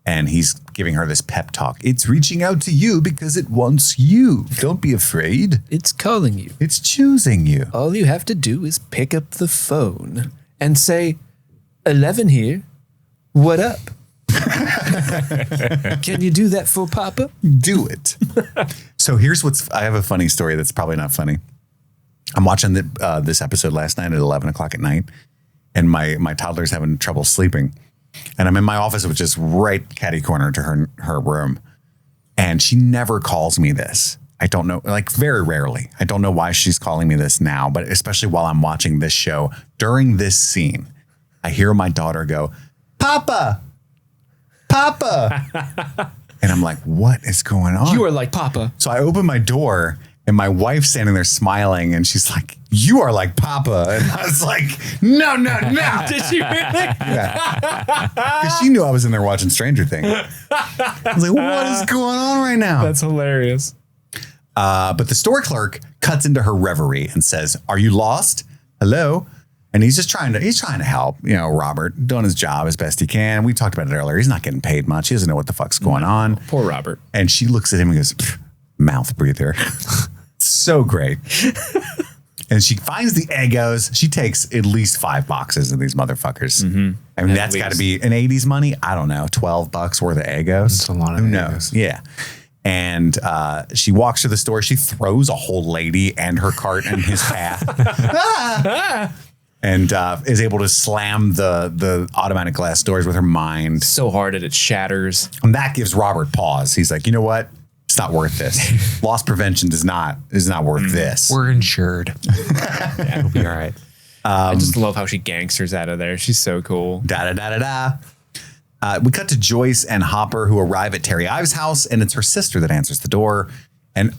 And he's giving her this pep talk. It's reaching out to you because it wants you. Don't be afraid. It's calling you. It's choosing you. All you have to do is pick up the phone and say, 11 here. What up? Can you do that for Papa? Do it. So here's I have a funny story that's probably not funny. I'm watching this episode last night at 11 o'clock at night, and my toddler's having trouble sleeping. And I'm in my office, which is right catty corner to her room. And she never calls me this. I don't know, like very rarely. I don't know why she's calling me this now, but especially while I'm watching this show, during this scene, I hear my daughter go, Papa, Papa. And I'm like, what is going on? You are like Papa. So I open my door and my wife's standing there smiling and she's like, you are like Papa. And I was like, no. Did she really? Yeah. Because she knew I was in there watching Stranger Things. I was like, what is going on right now? That's hilarious. But the store clerk cuts into her reverie and says, are you lost? Hello? And he's just trying to help, Robert, doing his job as best he can. We talked about it earlier. He's not getting paid much. He doesn't know what the fuck's going on. Poor Robert. And she looks at him and goes, mouth breather. So great. And she finds the Eggos. She takes at least 5 boxes of these motherfuckers. Mm-hmm. I mean, that's got to be in 80s money. I don't know, $12 worth of Eggos. That's a lot of Who Eggos. knows? Yeah. And she walks to the store. She throws a whole lady and her cart in his path. And is able to slam the automatic glass doors with her mind. So hard that it shatters. And that gives Robert pause. He's like, you know what? It's not worth this. Loss prevention is not worth this. We're insured. Yeah, it'll be all right. I just love how she gangsters out of there. She's so cool. We cut to Joyce and Hopper, who arrive at Terry Ives' house, and it's her sister that answers the door. And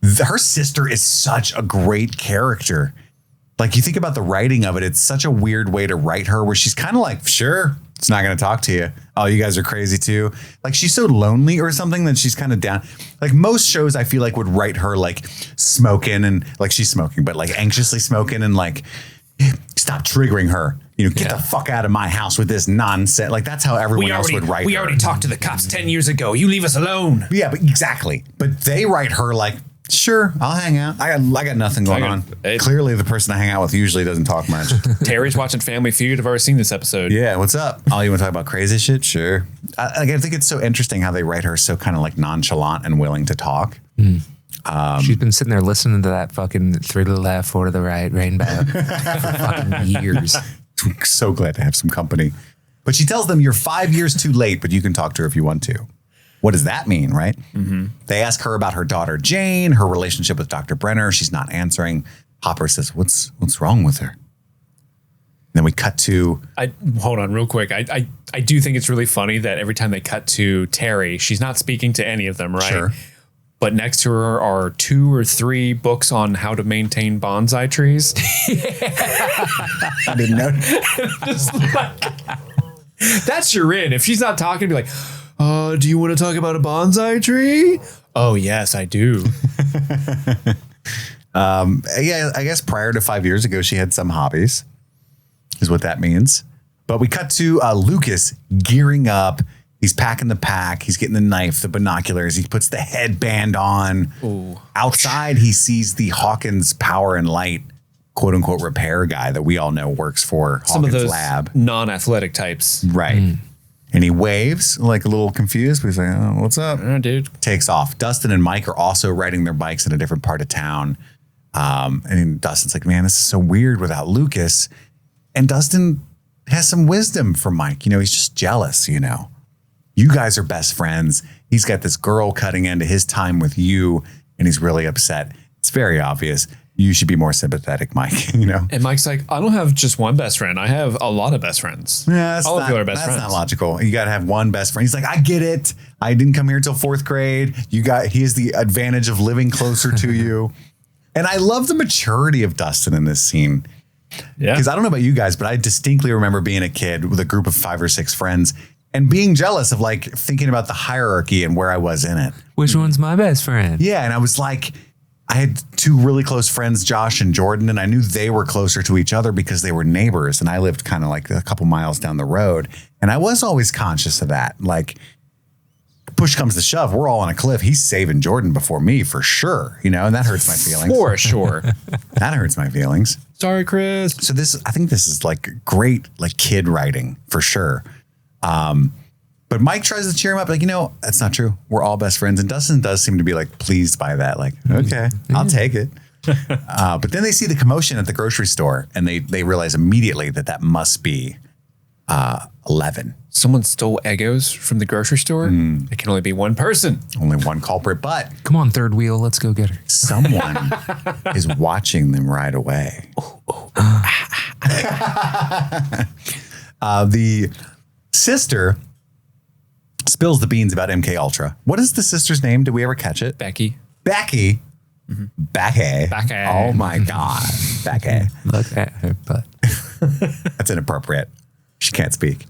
her sister is such a great character. Like, you think about the writing of it, it's such a weird way to write her where she's kind of like, sure, it's not going to talk to you. Oh, you guys are crazy too. Like, she's so lonely or something that she's kind of down. Like, most shows I feel like would write her like smoking and like she's smoking, but like anxiously smoking and like, stop triggering her. Get the fuck out of my house with this nonsense. Like, that's how everyone else would write her. We already talked to the cops 10 years ago. You leave us alone. Yeah, but exactly. But they write her like, sure, I'll hang out. I got nothing going on. Clearly, the person I hang out with usually doesn't talk much. Terry's watching Family Feud. I've already seen this episode. Yeah, what's up? Oh, you want to talk about crazy shit? Sure. I think it's so interesting how they write her so kind of like nonchalant and willing to talk. She's been sitting there listening to that fucking 3 to the left, 4 to the right rainbow for fucking years. So glad to have some company. But she tells them you're 5 years too late, but you can talk to her if you want to. What does that mean, right? Mm-hmm. They ask her about her daughter, Jane, her relationship with Dr. Brenner. She's not answering. Hopper says, what's wrong with her? Then we cut to... Hold on real quick. I do think it's really funny that every time they cut to Terry, she's not speaking to any of them, right? Sure. But next to her are 2 or 3 books on how to maintain bonsai trees. I didn't know. That's your in. If she's not talking, be like... do you want to talk about a bonsai tree? Oh, yes, I do. Yeah, I guess prior to 5 years ago, she had some hobbies, is what that means. But we cut to Lucas gearing up. He's packing the pack. He's getting the knife, the binoculars. He puts the headband on. Ooh. Outside, he sees the Hawkins Power and Light, quote unquote, repair guy that we all know works for some Hawkins' of those lab. Non-athletic types. Right. And he waves, like a little confused. But he's like, oh, what's up? Dude. Takes off. Dustin and Mike are also riding their bikes in a different part of town. And Dustin's like, man, this is so weird without Lucas. And Dustin has some wisdom from Mike. You know, he's just jealous, you know. You guys are best friends. He's got this girl cutting into his time with you, and he's really upset. It's very obvious. You should be more sympathetic, Mike, you know? And Mike's like, I don't have just one best friend. I have a lot of best friends. Yeah, All of you are best that's friends. not logical. You got to have one best friend. He's like, I get it. I didn't come here till 4th grade. He has the advantage of living closer to you. And I love the maturity of Dustin in this scene. Yeah. Because I don't know about you guys, but I distinctly remember being a kid with a group of 5 or 6 friends and being jealous of like thinking about the hierarchy and where I was in it. Which one's my best friend? Yeah. And I was like, I had 2 really close friends, Josh and Jordan, and I knew they were closer to each other because they were neighbors. And I lived kind of like a couple miles down the road. And I was always conscious of that. Like, push comes to shove, we're all on a cliff. He's saving Jordan before me for sure, you know, and that hurts my feelings. For sure. That hurts my feelings. Sorry, Chris. So I think this is like great, like kid writing for sure. But Mike tries to cheer him up, like, you know, that's not true. We're all best friends. And Dustin does seem to be like pleased by that. Like, okay, I'll take it. But then they see the commotion at the grocery store and they realize immediately that must be 11. Someone stole Eggos from the grocery store. It can only be one person. Only one culprit, but Come on, third wheel. Let's go get her. someone is watching them right away. The sister spills the beans about MK Ultra. What is the sister's name? Did we ever catch it? Becky. Becky. Becky. Becky. Oh my God. Becky. Look at her butt. That's inappropriate. She can't speak.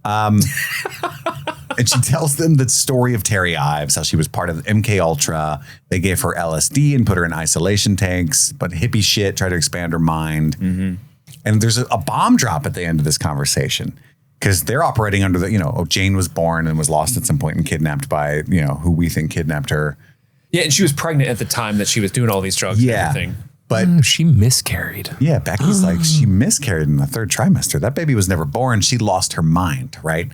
And she tells them the story of Terry Ives, how she was part of MK Ultra. They gave her LSD and put her in isolation tanks, but hippie shit tried to expand her mind. And there's a bomb drop at the end of this conversation because they're operating under Jane was born and was lost at some point and kidnapped by, who we think kidnapped her. Yeah, and she was pregnant at the time that she was doing all these drugs and everything. But she miscarried. Yeah, Becky's like, she miscarried in the 3rd trimester. That baby was never born. She lost her mind, right?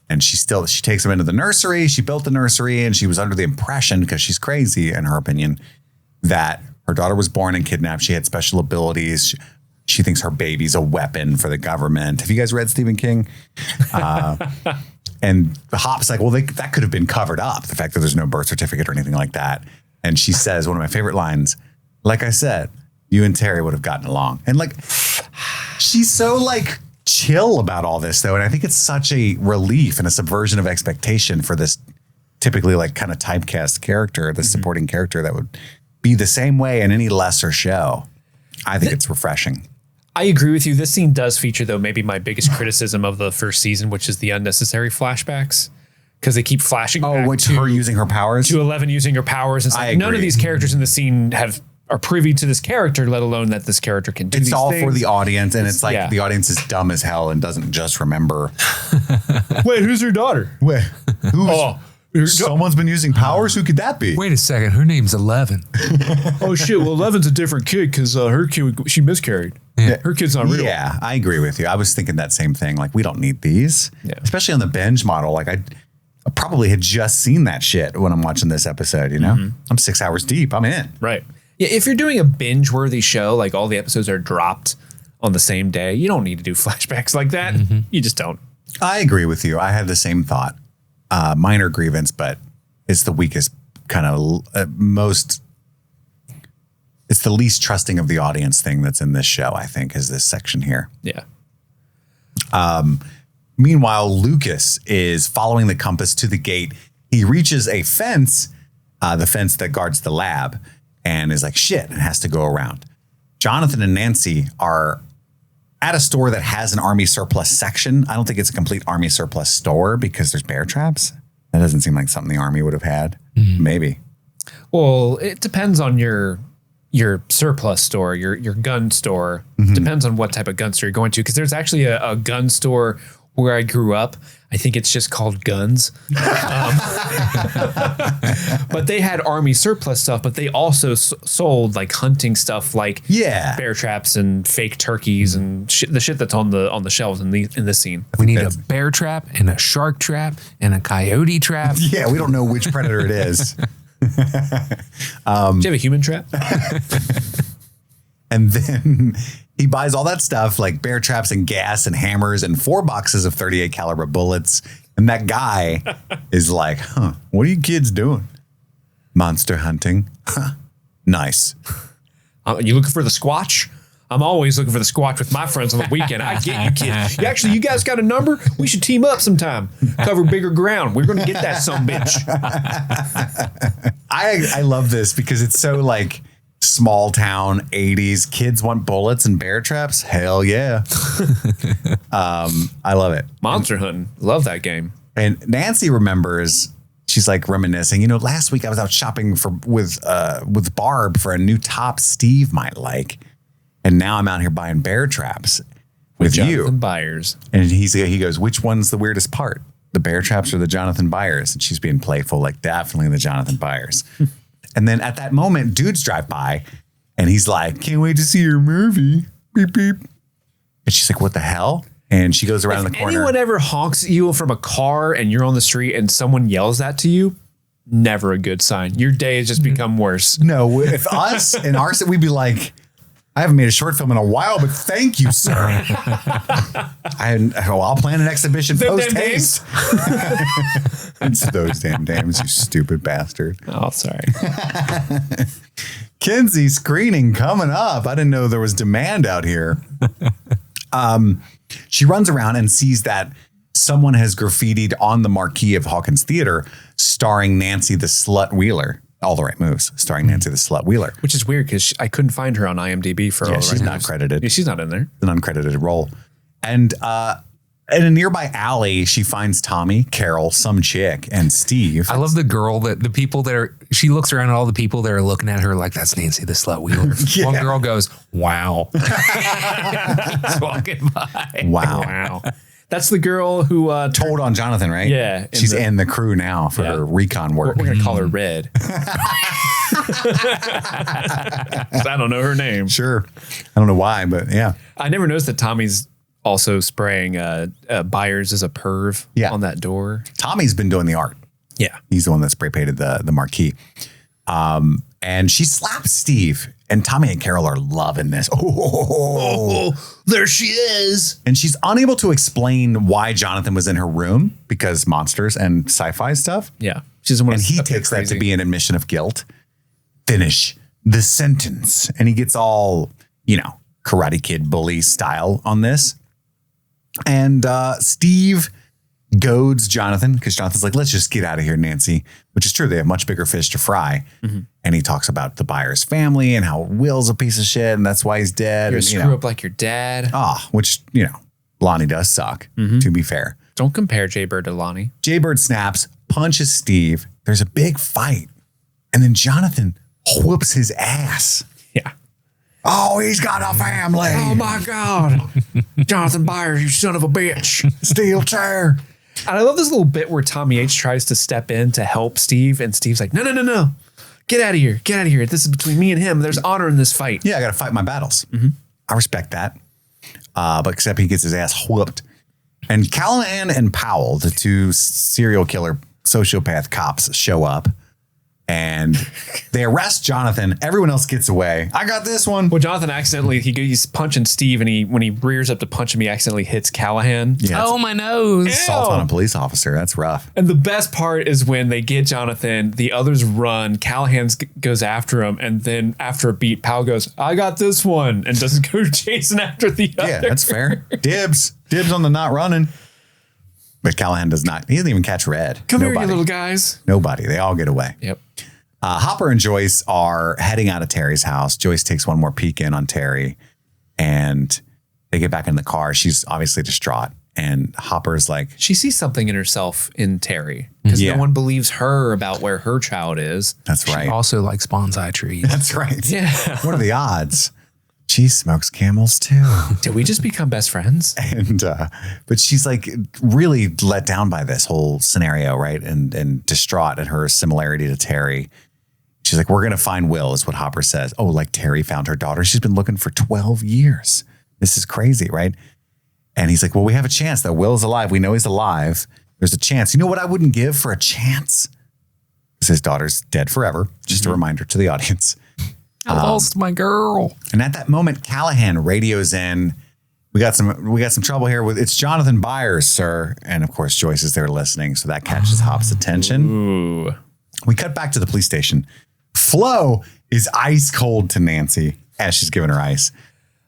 And she takes him into the nursery. She built the nursery and she was under the impression, because she's crazy in her opinion, that her daughter was born and kidnapped. She had special abilities. She thinks her baby's a weapon for the government. Have you guys read Stephen King? And Hop's like, well, that could have been covered up, the fact that there's no birth certificate or anything like that. And she says, one of my favorite lines, like I said, you and Terry would have gotten along. And like, she's so like chill about all this though. And I think it's such a relief and a subversion of expectation for this typically like kind of typecast character, the supporting character that would be the same way in any lesser show. I think it's refreshing. I agree with you. This scene does feature, though, maybe my biggest criticism of the first season, which is the unnecessary flashbacks. Because they keep flashing back which her using her powers? to 11 using her powers. It's like none of these characters in the scene are privy to this character, let alone that this character can do It's these all things. for the audience, and it's like yeah. the audience is dumb as hell and doesn't just remember. Wait, who's her daughter? Wait, someone's been using powers? Who could that be? Wait a second. Her name's 11. Oh, shit. Well, 11's a different kid because her kid, she miscarried. Yeah. Her kid's not real. Yeah, I agree with you. I was thinking that same thing. Like, we don't need these, especially on the binge model. Like, I probably had just seen that shit when I'm watching this episode, I'm 6 hours deep. I'm in. Right. Yeah, if you're doing a binge-worthy show, like all the episodes are dropped on the same day, you don't need to do flashbacks like that. You just don't. I agree with you. I had the same thought. Minor grievance, but it's the weakest kind of it's the least trusting of the audience thing that's in this show, I think, is this section here. Yeah. Meanwhile, Lucas is following the compass to the gate. He reaches a fence, the fence that guards the lab, and is like, shit, and has to go around. Jonathan and Nancy are at a store that has an army surplus section. I don't think it's a complete army surplus store because there's bear traps. That doesn't seem like something the army would have had. Maybe. Well, it depends on your surplus store, your gun store. Depends on what type of gun store you're going to. Because there's actually a gun store where I grew up. I think it's just called guns. But they had army surplus stuff, but they also sold like hunting stuff, like bear traps and fake turkeys and the shit that's on the shelves in this scene. We need a bear trap and a shark trap and a coyote trap. Yeah, we don't know which predator it is. Do you have a human trap? And then he buys all that stuff like bear traps and gas and hammers and 4 boxes of 38 caliber bullets. And that guy is like, what are you kids doing? Monster hunting. Nice. You looking for the Squatch? I'm always looking for the Squatch with my friends on the weekend. I get you kids. You guys got a number? We should team up sometime. Cover bigger ground. We're going to get that sumbitch. I love this because it's so like small town 80s. Kids want bullets and bear traps. Hell yeah. I love it. Monster hunting. Love that game. And Nancy remembers, she's like reminiscing, last week I was out shopping with Barb for a new top Steve might like. And now I'm out here buying bear traps with Jonathan you. Byers. And he goes, which one's the weirdest part? The bear traps or the Jonathan Byers? And she's being playful, like definitely the Jonathan Byers. And then at that moment, dudes drive by and he's like, can't wait to see your movie. Beep, beep. And she's like, what the hell? And she goes around the corner. If anyone ever honks at you from a car and you're on the street and someone yells that to you, never a good sign. Your day has just become worse. No, if us in our city, we'd be like, I haven't made a short film in a while, but thank you, sir. I'll plan an exhibition post-haste. It's those damn dames, you stupid bastard. Oh, sorry. Kinsey screening coming up. I didn't know there was demand out here. She runs around and sees that someone has graffitied on the marquee of Hawkins Theater, starring Nancy the Slut Wheeler. All the right moves, starring Nancy the Slut Wheeler. Which is weird because I couldn't find her on IMDb for all the right she's not moves. credited. Yeah, she's not in there. It's an uncredited role. And in a nearby alley, she finds Tommy, Carol, some chick, and Steve. I love the girl she looks around at all the people that are looking at her like, that's Nancy the Slut Wheeler. Yeah. One girl goes, wow. Just walking by. Wow. That's the girl who Told on Jonathan, right? Yeah, She's in the crew now for her recon work. We're going to call her Red. I don't know her name. Sure. I don't know why, but yeah. I never noticed that Tommy's also spraying Byers as a perv on that door. Tommy's been doing the art. Yeah. He's the one that spray painted the marquee. And she slaps Steve, and Tommy and Carol are loving this. Oh, there she is. And she's unable to explain why Jonathan was in her room because monsters and sci-fi stuff. Yeah. She's the one. And he takes that to be an admission of guilt. Finish the sentence. And he gets all, Karate Kid bully style on this. And Steve goads Jonathan because Jonathan's like, let's just get out of here, Nancy, which is true. They have much bigger fish to fry. Mm-hmm. And he talks about the Byers family and how Will's a piece of shit and that's why he's dead. You're a screw up like your dad. Which, Lonnie does suck, to be fair. Don't compare Jaybird to Lonnie. Jaybird snaps, punches Steve. There's a big fight. And then Jonathan whoops his ass. Yeah. Oh, he's got a family. Oh, my God. Jonathan Byers, you son of a bitch. Steel chair. And I love this little bit where Tommy H tries to step in to help Steve. And Steve's like, no. Get out of here. Get out of here. This is between me and him. There's honor in this fight. Yeah, I got to fight my battles. Mm-hmm. I respect that. But except he gets his ass whooped. And Callahan and Powell, the two serial killer sociopath cops, show up. And they arrest Jonathan. Everyone else gets away. I got this one. Well, Jonathan accidentally, he's punching Steve, and when he rears up to punch him, he accidentally hits Callahan. Yeah, my nose. Assault on a police officer. That's rough. And the best part is when they get Jonathan, the others run, Callahan goes after him, and then after a beat, Powell goes, I got this one, and doesn't go chasing after the other. Yeah, that's fair. Dibs on the not running. But Callahan does not. He doesn't even catch Red. Come here, you little guys. Nobody. They all get away. Yep. Hopper and Joyce are heading out of Terry's house. Joyce takes one more peek in on Terry and they get back in the car. She's obviously distraught. And Hopper's like, she sees something in herself in Terry because no one believes her about where her child is. That's right. She also likes bonsai trees. That's right. Yeah. What are the odds? She smokes camels too. Did we just become best friends? And but she's like really let down by this whole scenario, right? And distraught at her similarity to Terry. She's like, we're gonna find Will, is what Hopper says. Oh, like Terry found her daughter. She's been looking for 12 years. This is crazy, right? And he's like, well, we have a chance though. Will is alive. We know he's alive. There's a chance. You know what I wouldn't give for a chance? Because his daughter's dead forever. Just a reminder to the audience. I lost my girl. And at that moment, Callahan radios in. We got some trouble here with it's Jonathan Byers, sir. And of course, Joyce is there listening. So that catches Hop's attention. Ooh. We cut back to the police station. Flo is ice cold to Nancy as she's giving her ice.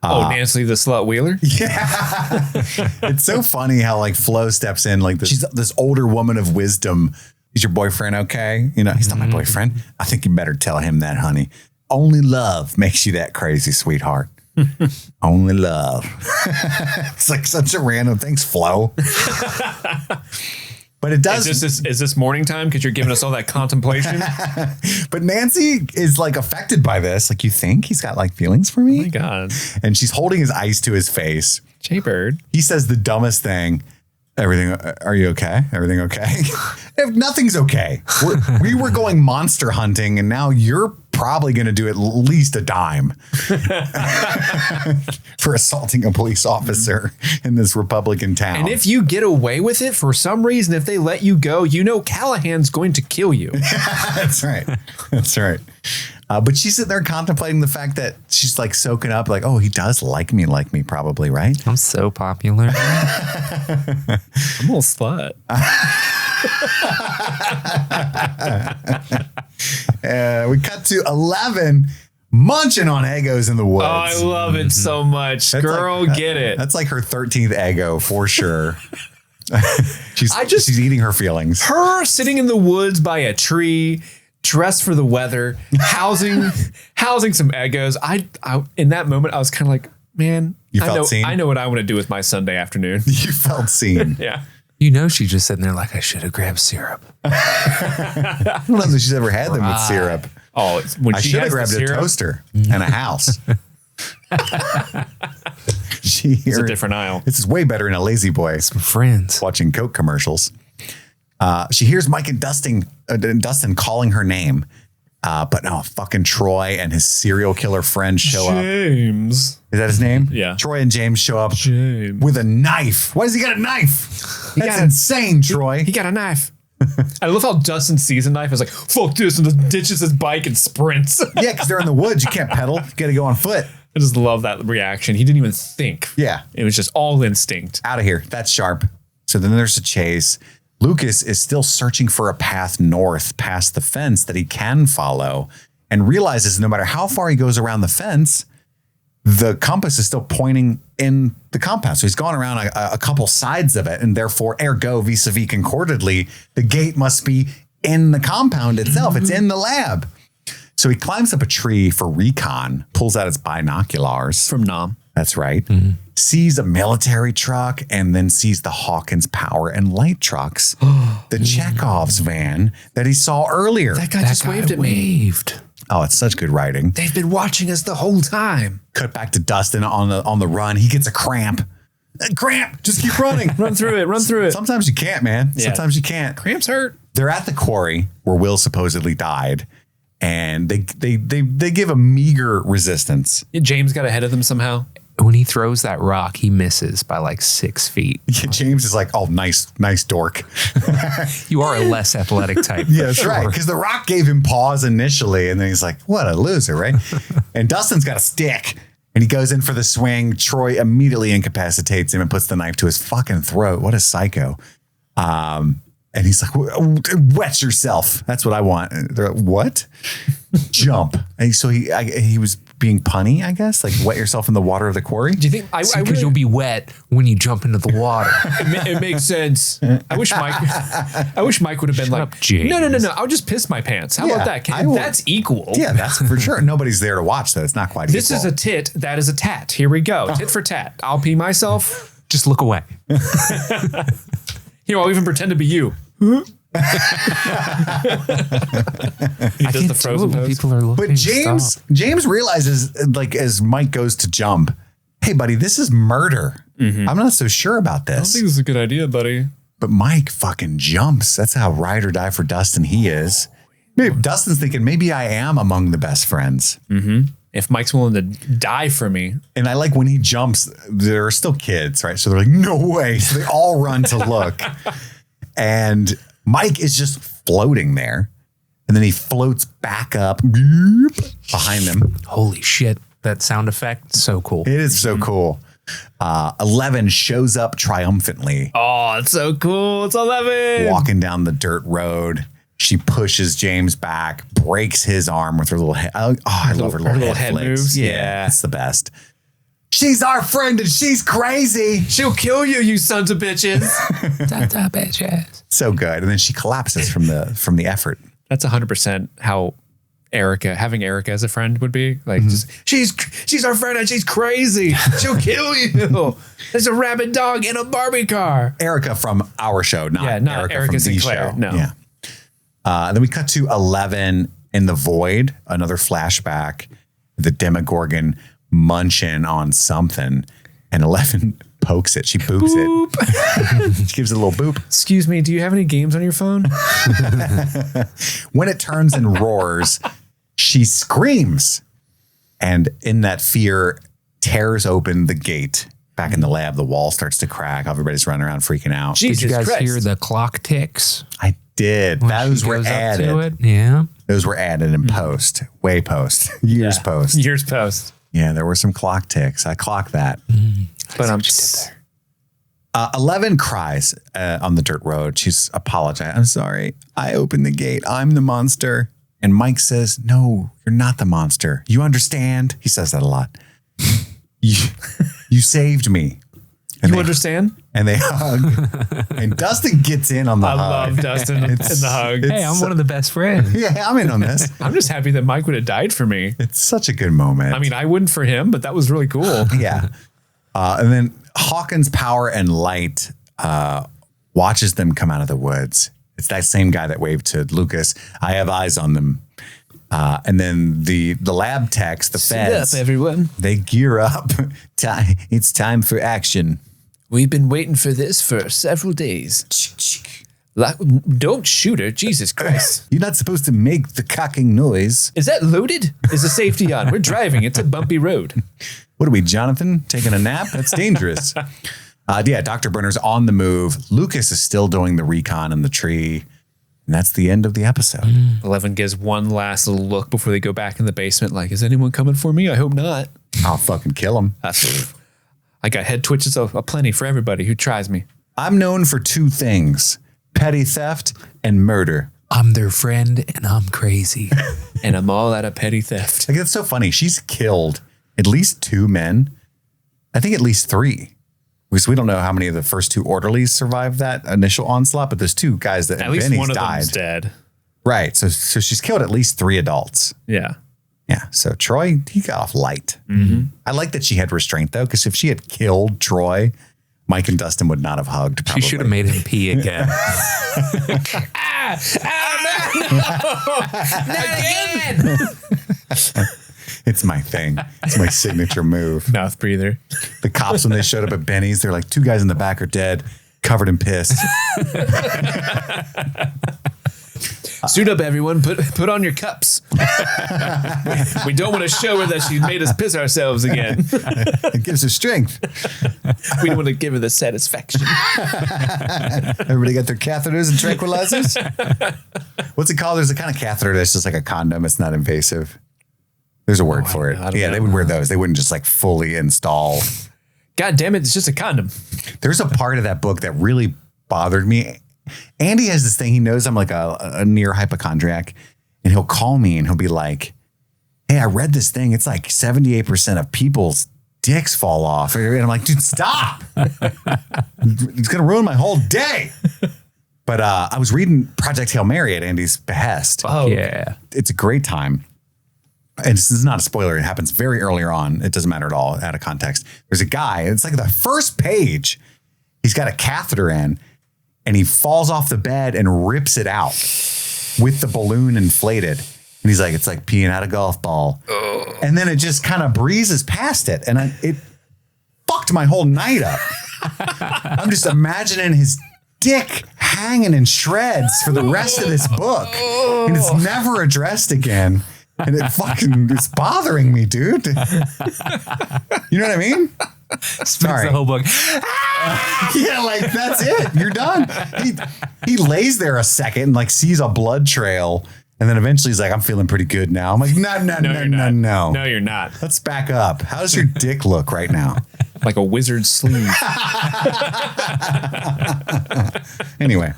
Nancy the slut wheeler? Yeah. It's so funny how like Flo steps in like this. She's this older woman of wisdom. Is your boyfriend okay? You know, he's not my boyfriend. I think you better tell him that, honey. Only love makes you that crazy, sweetheart. Only love. It's like such a random thanks, Flo. But it does. Is this morning time because you're giving us all that contemplation? But Nancy is like affected by this. Like, you think he's got like feelings for me? Oh my God. And she's holding his ice to his face. Jaybird. He says the dumbest thing. Everything. Are you okay? Everything okay? If nothing's okay. We were going monster hunting and now you're probably going to do at least a dime for assaulting a police officer in this Republican town. And if you get away with it for some reason, if they let you go, you know Callahan's going to kill you. That's right. That's right. But she's sitting there contemplating the fact that she's like soaking up like, oh, he does like me probably, right? I'm so popular. I'm a little slut. We cut to 11 munching on Eggos in the woods. Oh, I love it so much. That's Girl, like, get it. That's like her 13th Eggo for sure. She's eating her feelings. Her sitting in the woods by a tree, dressed for the weather, housing some Eggos. I in that moment, I was kind of like, man, You felt seen? I know what I want to do with my Sunday afternoon. You felt seen. Yeah. You know, she's just sitting there like, I should have grabbed syrup. I don't know if she's ever had them with syrup. Oh, when I she should have has the grabbed a syrup, toaster and a house. It's a different aisle. This is way better in a lazy boy. Some friends. Watching Coke commercials. She hears Mike and Dustin calling her name. But no, fucking Troy and his serial killer friend show up. James. Is that his name? Yeah. Troy and James show up James. with a knife. Why does he got a knife? That's insane, Troy. He got a knife. I love how Dustin sees a knife. Is like, fuck this, and just ditches his bike and sprints. Yeah, because they're in the woods. You can't pedal. You got to go on foot. I just love that reaction. He didn't even think. Yeah. It was just all instinct. Out of here. That's sharp. So then there's a chase. Lucas is still searching for a path north past the fence that he can follow and realizes no matter how far he goes around the fence, the compass is still pointing in the compound. So he's gone around a couple sides of it, and therefore, ergo, vis-a-vis concordedly, the gate must be in the compound itself. It's in the lab. So he climbs up a tree for recon, pulls out his binoculars. From Nam. That's right. Sees a military truck and then sees the Hawkins power and light trucks. The Chekhov's van that he saw earlier. That guy just waved at me. Oh, it's such good writing. They've been watching us the whole time. Cut back to Dustin on the run. He gets a cramp. Cramp. Just keep running. Run through it. Sometimes you can't, man. Yeah. Sometimes you can't. Cramps hurt. They're at the quarry where Will supposedly died. And they give a meager resistance. James got ahead of them somehow. When he throws that rock, he misses by like 6 feet. Yeah, James is like, oh, nice dork. You are a less athletic type. Yeah, that's right. Because the rock gave him pause initially, and then he's like, what a loser, right? And Dustin's got a stick, and he goes in for the swing. Troy immediately incapacitates him and puts the knife to his fucking throat. What a psycho. And he's like, wet yourself. That's what I want. And they're like, what? Jump. And so he was being punny, I guess, like wet yourself in the water of the quarry. Do you think Because you'll be wet when you jump into the water. It makes sense. I wish Mike would have been like, up, James. no. I'll just piss my pants. How about that? That's equal. Yeah, that's for sure. Nobody's there to watch that. It's not quite This equal. is a tit. That is a tat. Here we go. Tit for tat. I'll pee myself. Just look away. Here, I'll even pretend to be you. He does the frozen pose. People are looking. But James realizes, like, as Mike goes to jump, hey, buddy, this is murder. I'm not so sure about I don't this. think this is a good idea, buddy. But Mike fucking jumps. That's how ride or die for Dustin he is. Maybe Dustin's thinking, maybe I am among the best friends. If Mike's willing to die for me. And I like when he jumps, there are still kids, right? So they're like, no way. So they all run to look. And Mike is just floating there. And then he floats back up behind them. Holy shit. That sound effect, so cool. It is so cool. 11 shows up triumphantly. Oh, it's so cool. It's 11. Walking down the dirt road. She pushes James back, breaks his arm with her little head. Oh, I love her little head flicks. moves. Yeah, Yeah. it's the best. She's our friend and she's crazy. She'll kill you, you sons of bitches. Bitches. So good. And then she collapses from the effort. That's 100% how having Erica as a friend would be. Like, just, she's our friend and she's crazy. She'll kill you. There's a rabid dog in a Barbie car. Erica from our show, not Erica from the Sinclair. show. No. Yeah. Then we cut to 11 in the void, another flashback, the Demogorgon munching on something, and 11 pokes it. She boops it. She gives it a little boop. Excuse me, do you have any games on your phone? When it turns and roars, she screams. And in that fear, tears open the gate. Back in the lab, the wall starts to crack. Everybody's running around freaking out. Jesus Did you guys Christ. hear the clock ticks? I did. when Those she were goes up to added. it? Yeah. Those were added in post, way post, years post. Years post. Yeah, there were some clock ticks. I clocked that. But I'm 11 cries on the dirt road. She's apologizing. I'm sorry. I opened the gate. I'm the monster. And Mike says, no, you're not the monster. You understand? He says that a lot. You saved me. And you understand? And they hug. And Dustin gets in on the hug. I love Dustin in the hug. Hey, I'm one of the best friends. Yeah, I'm in on this. I'm just happy that Mike would have died for me. It's such a good moment. I mean, I wouldn't for him, but that was really cool. Yeah. And then Hawkins' power and light watches them come out of the woods. It's that same guy that waved to Lucas. I have eyes on them. And then the lab techs, the feds, everyone. they gear up. It's time for action. We've been waiting for this for several days. Don't shoot her. Jesus Christ. You're not supposed to make the cocking noise. Is that loaded? Is the safety on? We're driving. It's a bumpy road. What are we, Jonathan? Taking a nap? That's dangerous. Yeah, Dr. Brenner's on the move. Lucas is still doing the recon in the tree. And that's the end of the episode. 11 gives one last little look before they go back in the basement. Like, is anyone coming for me? I hope not. I'll fucking kill him. I got head twitches aplenty for everybody who tries me. I'm known for two things: petty theft and murder. I'm their friend and I'm crazy. And I'm all out of petty theft. Like, it's so funny. She's killed at least 2 men. I think at least 3. Because we don't know how many of the first 2 orderlies survived that initial onslaught, but there's 2 guys that At least Benny's one of died. them's dead. Right. So she's killed at least 3 adults. Yeah. Yeah. So Troy, he got off light. I like that she had restraint, though, because if she had killed Troy, Mike and Dustin would not have hugged. Probably. She should have made him pee again. Not again. It's my thing. It's my signature move. Mouth breather. The cops, when they showed up at Benny's, they're like, 2 guys in the back are dead, covered in piss. Suit up, everyone. Put on your cups. We don't want to show her that she made us piss ourselves again. It gives her strength. We don't want to give her the satisfaction. Everybody got their catheters and tranquilizers? What's it called? There's a kind of catheter that's just like a condom. It's not invasive. There's a word for it. I don't Yeah, know. they would wear those. They wouldn't just like fully install. God damn it. It's just a condom. There's a part of that book that really bothered me. Andy has this thing. He knows I'm like a near hypochondriac, and he'll call me and he'll be like, hey, I read this thing. It's like 78% of people's dicks fall off. And I'm like, dude, stop. It's going to ruin my whole day. But I was reading Project Hail Mary at Andy's behest. Oh, Yeah. It's a great time. And this is not a spoiler. It happens very earlier on. It doesn't matter at all out of context. There's a guy. It's like the first page. He's got a catheter in. and he falls off the bed and rips it out with the balloon inflated. And he's like, it's like peeing out a golf ball. And then it just kind of breezes past it. And it fucked my whole night up. I'm just imagining his dick hanging in shreds for the rest of this book. And it's never addressed again. And it's bothering me, dude. You know what I mean? Sorry. The whole book. Yeah, like that's it. You're done. He lays there a second and like sees a blood trail. And then eventually he's like, I'm feeling pretty good now. I'm like, no. No, you're not. Let's back up. How does your dick look right now? Like a wizard's sleeve. Anyway,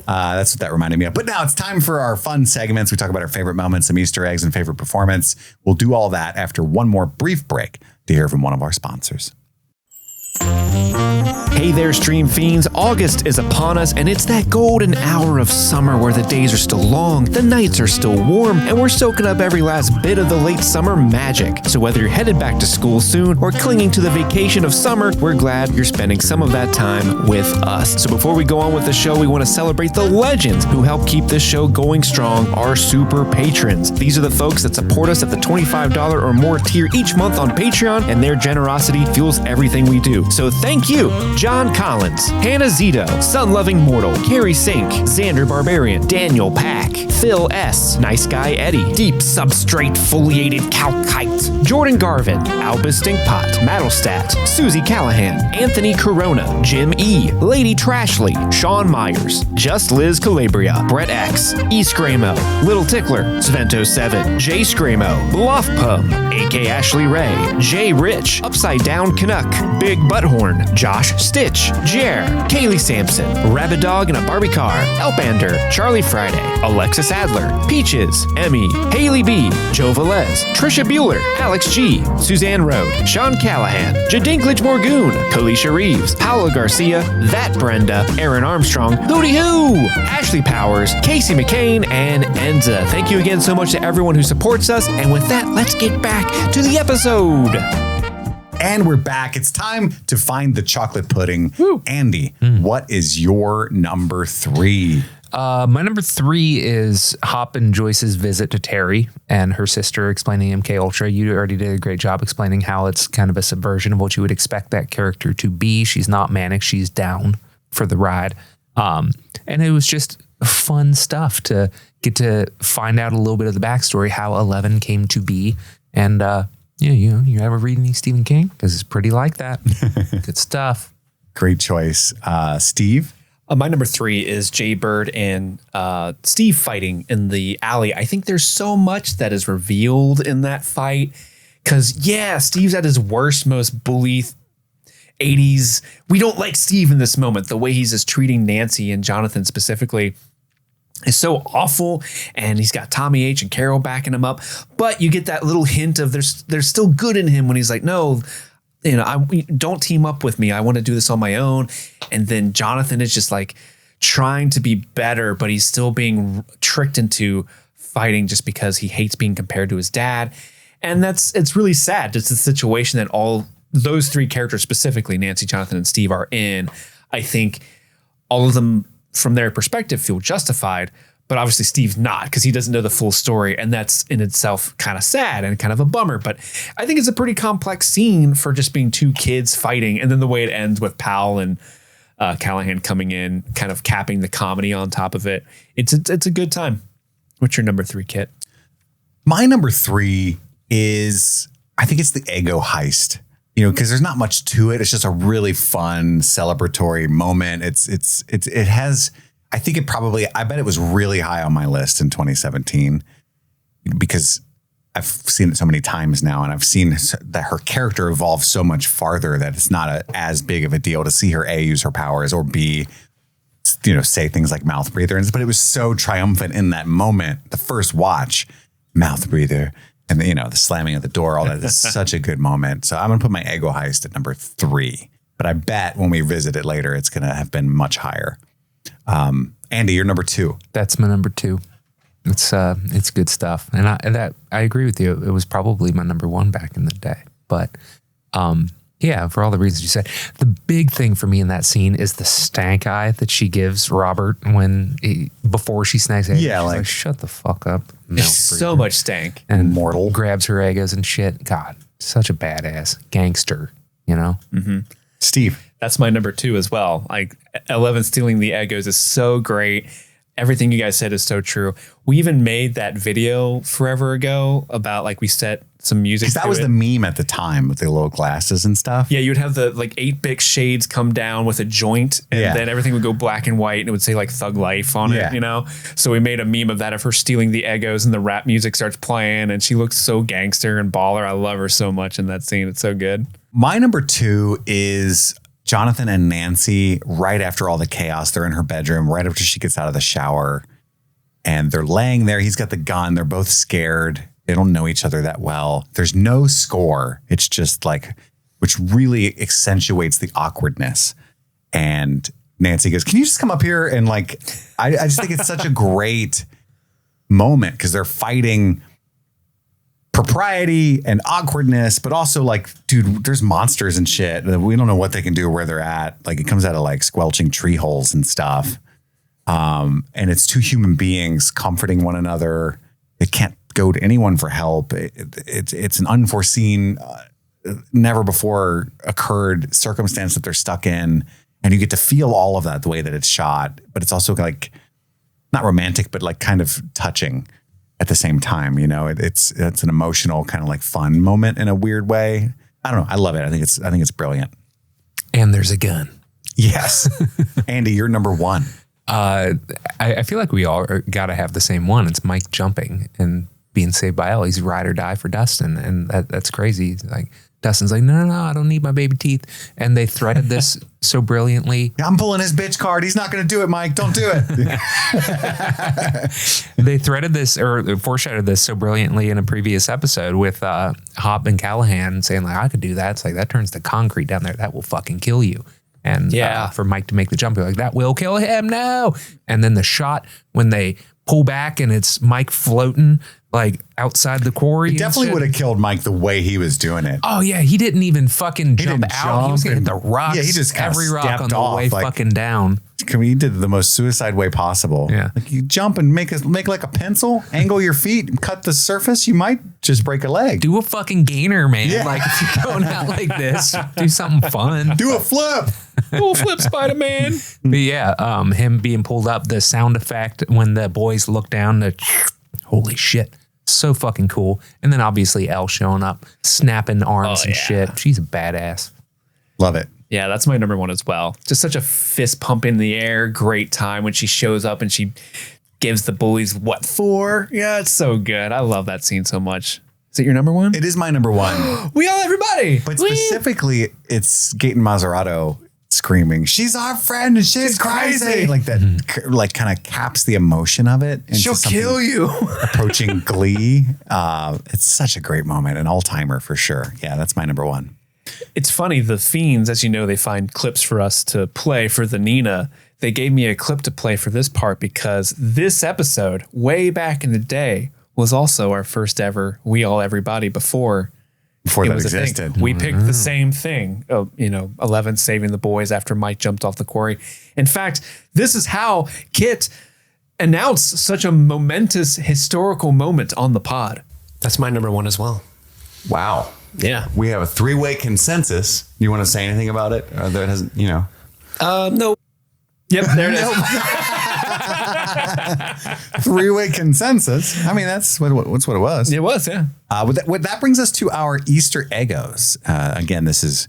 that's what that reminded me of. But now it's time for our fun segments. We talk about our favorite moments, some Easter eggs, and favorite performance. We'll do all that after one more brief break to hear from one of our sponsors. Hey there, Stream Fiends. August is upon us, and it's that golden hour of summer where the days are still long, the nights are still warm, and we're soaking up every last bit of the late summer magic. So whether you're headed back to school soon or clinging to the vacation of summer, we're glad you're spending some of that time with us. So before we go on with the show, we want to celebrate the legends who help keep this show going strong, our super patrons. These are the folks that support us at the $25 or more tier each month on Patreon, and their generosity fuels everything we do. So thank you, John Collins, Hannah Zito, Sun-Loving Mortal, Carrie Sink, Xander Barbarian, Daniel Pack, Phil S., Nice Guy Eddie, Deep Substrate Foliated Calcite, Jordan Garvin, Albus Stinkpot, Maddlestat, Susie Callahan, Anthony Corona, Jim E., Lady Trashley, Sean Myers, Just Liz Calabria, Brett X, E. Scramo, Little Tickler, Svento 7, Jay Scramo, Bluff Pum, AK Ashley Ray, Jay Rich, Upside Down Canuck, Big Butthorn, Josh Stitch, Jer, Kaylee Sampson, Rabbit Dog in a Barbie Car, Elpander, Charlie Friday, Alexis Adler, Peaches, Emmy, Haley B, Joe Velez, Trisha Bueller, Alex G, Suzanne Road, Sean Callahan, Jadinklage Morgoon, Kalisha Reeves, Paolo Garcia, That Brenda, Aaron Armstrong, Hootie Hoo, Ashley Powers, Casey McCain, and Enza. Thank you again so much to everyone who supports us. And with that, let's get back to the episode. And we're back. It's time to find the chocolate pudding. Woo. Andy, what is your number 3? My number 3 is Hop and Joyce's visit to Terry and her sister explaining MK Ultra. You already did a great job explaining how it's kind of a subversion of what you would expect that character to be. She's not manic. She's down for the ride. And it was just fun stuff to get to find out a little bit of the backstory, how 11 came to be. And, you ever read any Stephen King? Because it's pretty like that. Good stuff. Great choice. Steve? My number 3 is Jay Bird and Steve fighting in the alley. I think there's so much that is revealed in that fight. Because, Steve's at his worst, most bully 80s. We don't like Steve in this moment. The way he's just treating Nancy and Jonathan specifically is so awful, and he's got Tommy H and Carol backing him up. But you get that little hint of there's still good in him when he's like, no, don't team up with me. I want to do this on my own. And then Jonathan is just like trying to be better, but he's still being tricked into fighting just because he hates being compared to his dad. And it's really sad. It's a situation that all those 3 characters, specifically Nancy, Jonathan, and Steve, are in. I think all of them, from their perspective, feel justified, but obviously Steve's not, because he doesn't know the full story, and that's in itself kind of sad and kind of a bummer. But I think it's a pretty complex scene for just being 2 kids fighting, and then the way it ends with Powell and Callahan coming in, kind of capping the comedy on top of it. It's a good time. What's your number 3, Kit? My number 3 is, I think it's the Eggo heist. Because there's not much to it. It's just a really fun celebratory moment. It has, I bet it was really high on my list in 2017 because I've seen it so many times now, and I've seen that her character evolve so much farther that it's not as big of a deal to see her A, use her powers, or B, say things like mouth breather. But it was so triumphant in that moment. The first watch, mouth breather. And the slamming of the door, all that is such a good moment. So I'm going to put my Eggo heist at number 3. But I bet when we visit it later, it's going to have been much higher. Andy, you're number 2. That's my number 2. It's good stuff. And I agree with you. It was probably my number 1 back in the day. But Yeah, for all the reasons you said. The big thing for me in that scene is the stank eye that she gives Robert before she snacks eggs. Yeah, She's like, shut the fuck up. There's so much stank. And mortal. grabs her Eggos and shit. God, such a badass gangster, you know? Steve. That's my number 2 as well. Like 11 stealing the Eggos is so great. Everything you guys said is so true. We even made that video forever ago about like we set some music. Because that was the meme at the time with the little glasses and stuff. Yeah, you'd have the like 8-bit shades come down with a joint, and then everything would go black and white, and it would say like Thug Life on it, you know? So we made a meme of that of her stealing the Eggos, and the rap music starts playing, and she looks so gangster and baller. I love her so much in that scene. It's so good. My number 2 is Jonathan and Nancy right after all the chaos. They're in her bedroom right after she gets out of the shower, and they're laying there. He's got the gun. They're both scared. They don't know each other that well. There's no score. It's just like, which really accentuates the awkwardness. And Nancy goes, "Can you just come up here?" And like, I just think it's such a great moment because they're fighting propriety and awkwardness, but also like, dude, there's monsters and shit. We don't know what they can do or where they're at. Like it comes out of like squelching tree holes and stuff. And it's 2 human beings comforting one another. They can't go to anyone for help. It's an unforeseen, never before occurred circumstance that they're stuck in. And you get to feel all of that the way that it's shot, but it's also like not romantic, but like kind of touching at the same time. You know, it's an emotional kind of like fun moment in a weird way. I don't know. I love it. I think it's brilliant. And there's a gun. Yes. Andy, you're number 1. I feel like we all got to have the same one. It's Mike jumping and being saved by Elle. He's ride or die for Dustin. And that's crazy. Like Dustin's like, no, I don't need my baby teeth. And they threaded this so brilliantly. I'm pulling his bitch card. He's not going to do it, Mike. Don't do it. They threaded this or foreshadowed this so brilliantly in a previous episode with Hop and Callahan saying like, I could do that. It's like, that turns to concrete down there. That will fucking kill you. And for Mike to make the jump, like, that will kill him now. And then the shot when they pull back and it's Mike floating like outside the quarry. It definitely would have killed Mike the way he was doing it. Oh yeah, he didn't even fucking jump out. He was gonna hit the rocks. Yeah, he just every rock on the off, way like, fucking down. He did the most suicide way possible. Yeah, like you jump and make like a pencil, angle your feet, and cut the surface. You might just break a leg. Do a fucking gainer, man. Yeah. Like if you're going out like this, do something fun. Do a flip. Do a flip, Spider-Man. But yeah, him being pulled up, the sound effect when the boys look down, holy shit. So fucking cool. And then obviously Elle showing up, snapping arms and shit. She's a badass. Love it. Yeah, that's my number 1 as well. Just such a fist pump in the air. Great time when she shows up and she gives the bullies what for. Yeah, it's so good. I love that scene so much. Is it your number 1? It is my number 1. We all everybody. But specifically, it's Gaten Mazzarato screaming, "She's our friend and she's crazy." Like that, like kind of caps the emotion of it. She'll kill you. Approaching glee. It's such a great moment, an all-timer for sure. Yeah, that's my number 1. It's funny, the Fiends, as you know, they find clips for us to play for the Nina. They gave me a clip to play for this part because this episode, way back in the day, was also our first ever We All Everybody before that existed. We picked the same thing, 11 saving the boys after Mike jumped off the quarry. In fact, this is how Kit announced such a momentous historical moment on the pod. That's my number 1 as well. Wow. Yeah. We have a 3-way consensus. You want to say anything about it? That hasn't, No. Yep, there it is. 3-way consensus. I mean, that's what it was. It was, yeah. That brings us to our Easter Eggos. Again, this is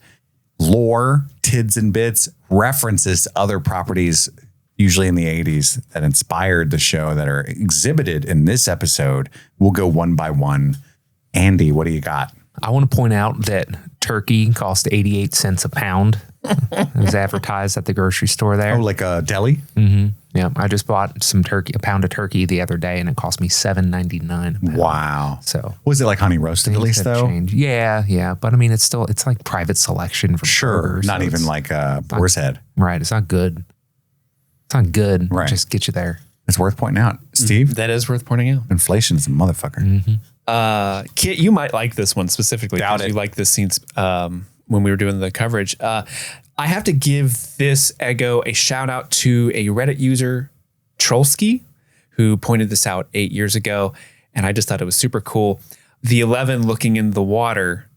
lore, tids and bits, references to other properties, usually in the 80s, that inspired the show that are exhibited in this episode. We'll go one by one. Andy, what do you got? I want to point out that turkey cost 88 cents a pound. It was advertised at the grocery store there. Oh, like a deli? Mm-hmm. Yeah, I just bought a pound of turkey the other day, and it cost me $7.99. Wow. So was it like honey roasted at least though? Changed. Yeah. But I mean, it's like private selection from burgers, not so even like a boar's head. Right. It's not good. Right. Just get you there. It's worth pointing out. Steve? That is worth pointing out. Inflation is a motherfucker. Kit, you might like this one specifically. Doubt it. You like this scene when we were doing the coverage. I have to give this Eggo a shout out to a Reddit user, Trollsky, who pointed this out 8 years ago. And I just thought it was super cool. The 11 looking in the water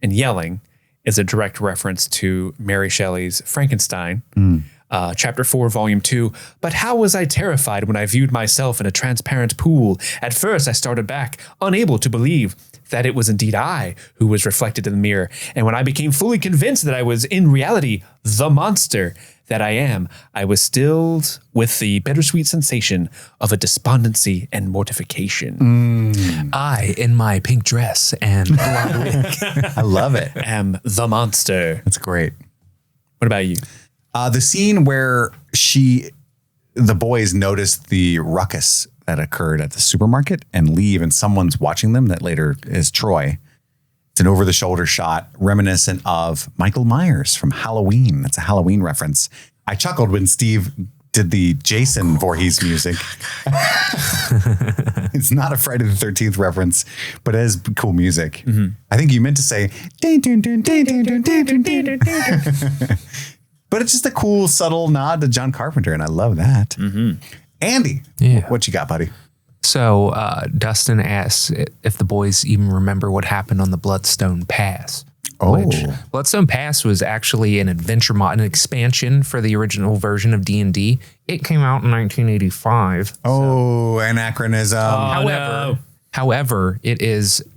and yelling is a direct reference to Mary Shelley's Frankenstein, chapter 4, volume 2. But how was I terrified when I viewed myself in a transparent pool? At first, I started back, unable to believe that it was indeed I who was reflected in the mirror. And when I became fully convinced that I was in reality the monster that I am, I was stilled with the bittersweet sensation of a despondency and mortification. I, in my pink dress and blonde wig, I love it. Am the monster. That's great. What about you? The scene where the boys notice the ruckus that occurred at the supermarket and leave, and someone's watching them that later is Troy. It's an over-the-shoulder shot reminiscent of Michael Myers from Halloween. That's a Halloween reference. I chuckled when Steve did the Jason Voorhees music. It's not a Friday the 13th reference, but it is cool music. I think you meant to say, dun, dun, dun, dun, dun, dun, dun, dun, dun, dun. But it's just a cool, subtle nod to John Carpenter, and I love that. Andy, what you got, buddy? So Dustin asks if the boys even remember what happened on the Bloodstone Pass. Which Bloodstone Pass was actually an adventure mod, an expansion for the original version of D&D. It came out in 1985. Anachronism. However,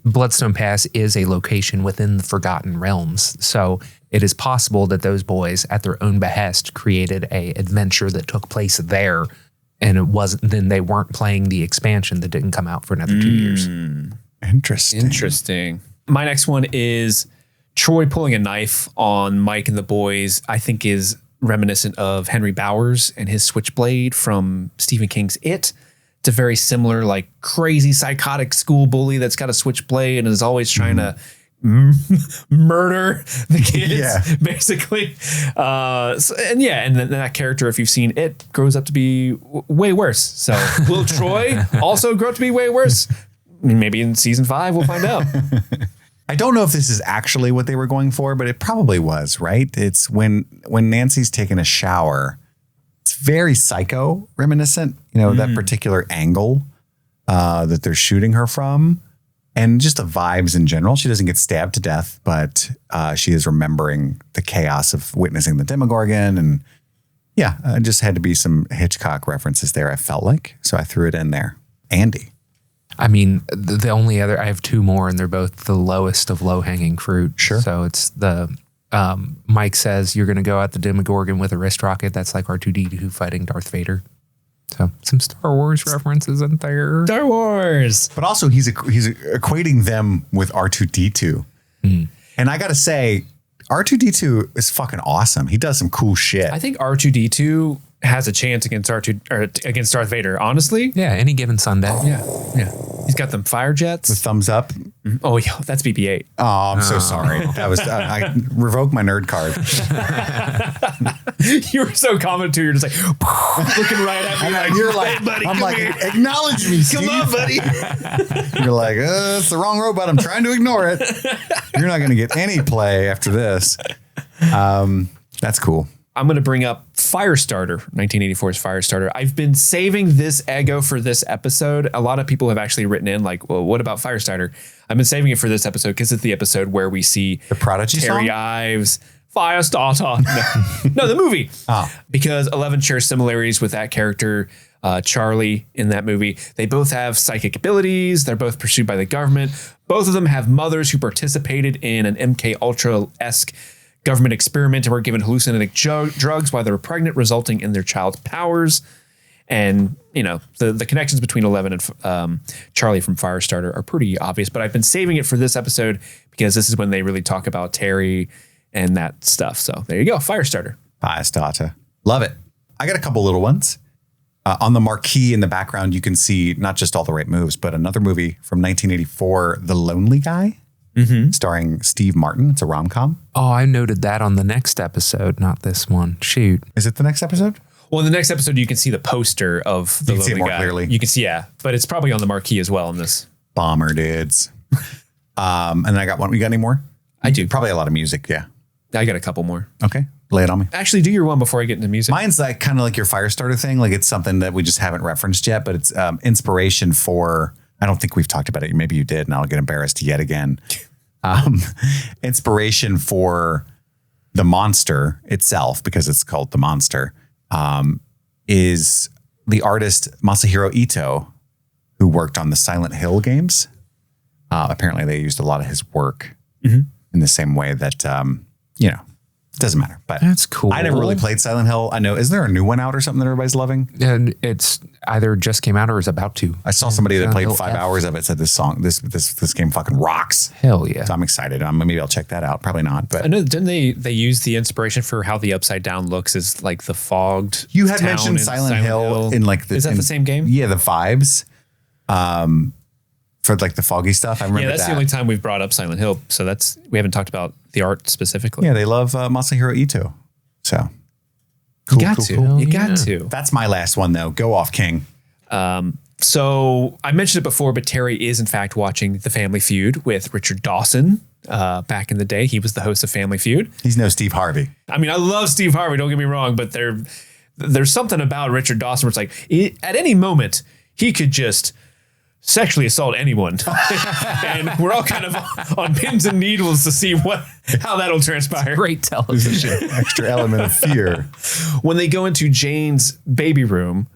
Bloodstone Pass is a location within the Forgotten Realms. So it is possible that those boys, at their own behest, created a adventure that took place there. And then they weren't playing the expansion that didn't come out for another 2 years. Interesting. My next one is Troy pulling a knife on Mike and the boys, I think is reminiscent of Henry Bowers and his switchblade from Stephen King's It. It's a very similar, like crazy psychotic school bully that's got a switchblade and is always trying to murder the kids, basically. And then that character, if you've seen It, grows up to be way worse. So will Troy also grow up to be way worse? Maybe in season 5, we'll find out. I don't know if this is actually what they were going for, but it probably was, right? It's when Nancy's taking a shower. It's very Psycho reminiscent, that particular angle that they're shooting her from. And just the vibes in general. She doesn't get stabbed to death, but she is remembering the chaos of witnessing the Demogorgon. And I just had to be some Hitchcock references there, I felt like. So I threw it in there. Andy. I mean, the only other, I have 2 more, and they're both the lowest of low-hanging fruit. Sure. So it's Mike says, you're going to go at the Demogorgon with a wrist rocket. That's like R2-D2 fighting Darth Vader. So some Star Wars references in there. Star Wars. But also he's equating them with R2-D2. And I got to say, R2-D2 is fucking awesome. He does some cool shit. I think R2-D2 has a chance against against Darth Vader, honestly. Yeah, any given Sunday. Yeah. He's got them fire jets. The thumbs up. Oh, yeah, that's BB-8. Oh, I'm so sorry. That was I revoked my nerd card. You were so common too. You're just like looking right at me. And you're like, hey, buddy, I'm like, here. acknowledge me, Steve. Come on, buddy. You're like, it's the wrong robot. I'm trying to ignore it. You're not going to get any play after this. That's cool. I'm going to bring up Firestarter, 1984's Firestarter. I've been saving this Eggo for this episode. A lot of people have actually written in like, well, what about Firestarter? I've been saving it for this episode because it's the episode where we see the Prodigy Terry song? Ives, Firestarter. No, the movie. Because 11 shares similarities with that character, Charlie, in that movie. They both have psychic abilities. They're both pursued by the government. Both of them have mothers who participated in an MK Ultra-esque government experiment and were given hallucinogenic drugs while they were pregnant, resulting in their child's powers. And, the connections between 11 and Charlie from Firestarter are pretty obvious, but I've been saving it for this episode because this is when they really talk about Terry and that stuff. So there you go. Firestarter. Firestarter. Love it. I got a couple little ones. On the marquee in the background, you can see not just All the Right Moves, but another movie from 1984, The Lonely Guy. Starring Steve Martin. It's a rom-com. Oh, I noted that on the next episode, not this one. Shoot. Is it the next episode? Well, in the next episode, you can see the poster of the You can see it Lonely more Guy. clearly. You can see, but it's probably on the marquee as well in this. Bomber dudes. And then I got one. We got any more? I do. Probably a lot of music. Yeah. I got a couple more. Okay. Lay it on me. Actually, do your one before I get into music. Mine's like kind of like your fire starter thing. Like it's something that we just haven't referenced yet, but it's inspiration for, I don't think we've talked about it. Maybe you did, and I'll get embarrassed yet again. Inspiration for the monster itself, because it's called The Monster, is the artist Masahiro Ito, who worked on the Silent Hill games. Apparently they used a lot of his work in the same way that, it doesn't matter. But That's cool. I never really played Silent Hill. I know, is there a new one out or something that everybody's loving? And it's either just came out or is about to. I saw somebody that Silent played Hill 5 F. hours of it, said this game fucking rocks. Hell yeah. So I'm excited. Maybe I'll check that out. Probably not, but I know, didn't they use the inspiration for how the Upside Down looks as like the fogged you had town mentioned in Silent Hill in like Is that the same game? Yeah, the vibes. For like the foggy stuff. I remember Yeah, that's that. the only time we've brought up Silent Hill. So we haven't talked about the art specifically. Yeah, they love Masahiro Ito. So You got to. cool. You got Yeah. to. that's my last one though. Go off, King. So I mentioned it before, but Terry is in fact watching The Family Feud with Richard Dawson. Back in the day, he was the host of Family Feud. He's no Steve Harvey. I mean, I love Steve Harvey, don't get me wrong, but there's something about Richard Dawson where it's like, at any moment, he could just sexually assault anyone. And we're all kind of on pins and needles to see how that'll transpire. Great television. Extra element of fear. When they go into Jane's baby room,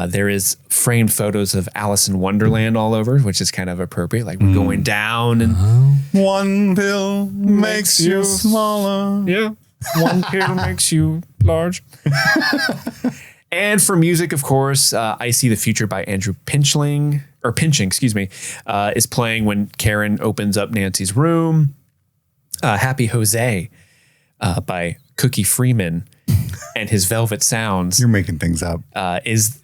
there is framed photos of Alice in Wonderland all over, which is kind of appropriate. Like we're going down and One pill makes you smaller. yeah, one pill makes you large. And for music, of course, I See the Future by Andrew Pinching, is playing when Karen opens up Nancy's room. Happy Jose by Cookie Freeman and his Velvet Sounds You're making things up. it's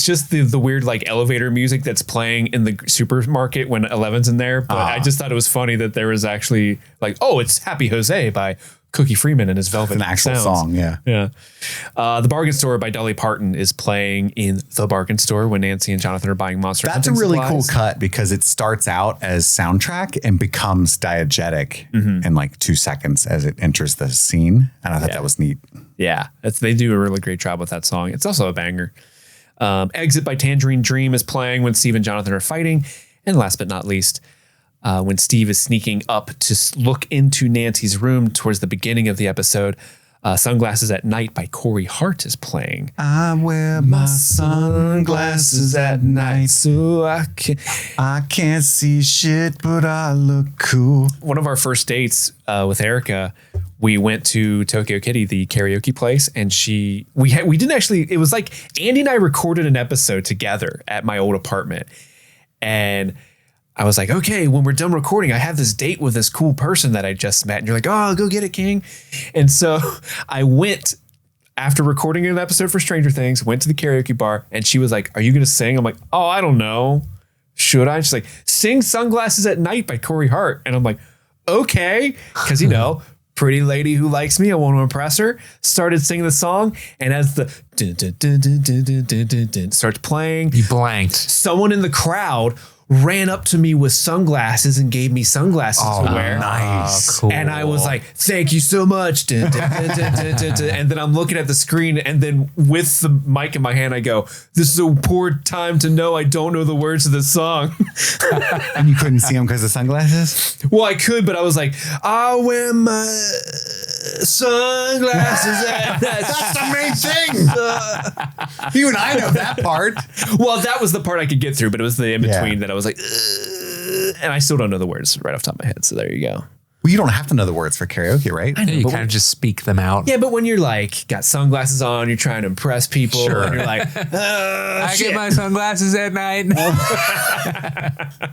just the weird like elevator music that's playing in the supermarket when Eleven's in there. But I just thought it was funny that there was actually like, oh, it's Happy Jose by Cookie Freeman and his Velvet An actual Sounds. song, yeah. Yeah. The Bargain Store by Dolly Parton is playing in the bargain store when Nancy and Jonathan are buying Monster That's a hunting really supplies. cool cut because it starts out as soundtrack and becomes diegetic in like 2 seconds as it enters the scene. And I thought that was neat. Yeah, they do a really great job with that song. It's also a banger. Exit by Tangerine Dream is playing when Steve and Jonathan are fighting. And last but not least, when Steve is sneaking up to look into Nancy's room towards the beginning of the episode, Sunglasses at Night by Corey Hart is playing. I wear my sunglasses at night so I can't see shit, but I look cool. One of our first dates with Erica, we went to Tokyo Kitty, the karaoke place, and we didn't actually, it was like Andy and I recorded an episode together at my old apartment. And I was like, okay, when we're done recording, I have this date with this cool person that I just met. And you're like, oh, go get it, King. And so I went after recording an episode for Stranger Things, went to the karaoke bar, and she was like, are you going to sing? I'm like, oh, I don't know. Should I? She's like, sing Sunglasses at Night by Corey Hart. And I'm like, okay. Because, pretty lady who likes me, I want to impress her, started singing the song. And as the starts playing, You blanked. someone in the crowd ran up to me with sunglasses and gave me sunglasses to wear. Nice. Cool. And I was like, thank you so much. And then I'm looking at the screen, and then with the mic in my hand, I go, this is a poor time to know I don't know the words of this song. And you couldn't see him because of sunglasses? Well, I could, but I was like, I wear my sunglasses. That's the main thing. You and I know that part. Well, that was the part I could get through, but it was the in between Yeah. that I was like, and I still don't know the words right off the top of my head. So there you go. Well, you don't have to know the words for karaoke, right? I know, You but kind of just speak them out. yeah, but when you're like got sunglasses on, you're trying to impress people, Sure. and you're like, I shit. get my sunglasses at night.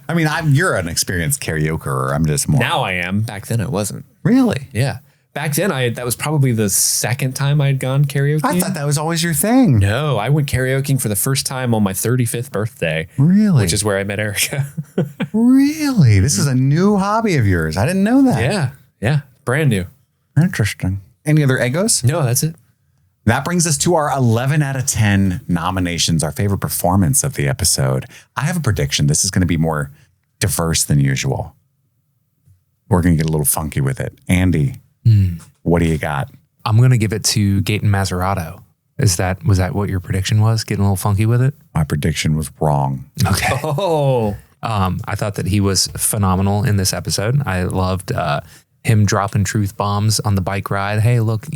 I mean, you're an experienced karaoke. I'm just more. Now I am. Back then I wasn't. Really? Yeah. Back then that was probably the second time I'd gone karaoke. I thought that was always your thing. No, I went karaokeing for the first time on my 35th birthday. Really? Which is where I met Erica. Really? This is a new hobby of yours. I didn't know that. Yeah. Yeah. Brand new. Interesting. Any other Eggos? No, that's it. That brings us to our 11 out of 10 nominations, our favorite performance of the episode. I have a prediction. This is going to be more diverse than usual. we're going to get a little funky with it. Andy, what do you got? I'm going to give it to Gaten Mazzarato. Was that what your prediction was? Getting a little funky with it? My prediction was wrong. Okay. Oh, I thought that he was phenomenal in this episode. I loved him dropping truth bombs on the bike ride. Hey, look,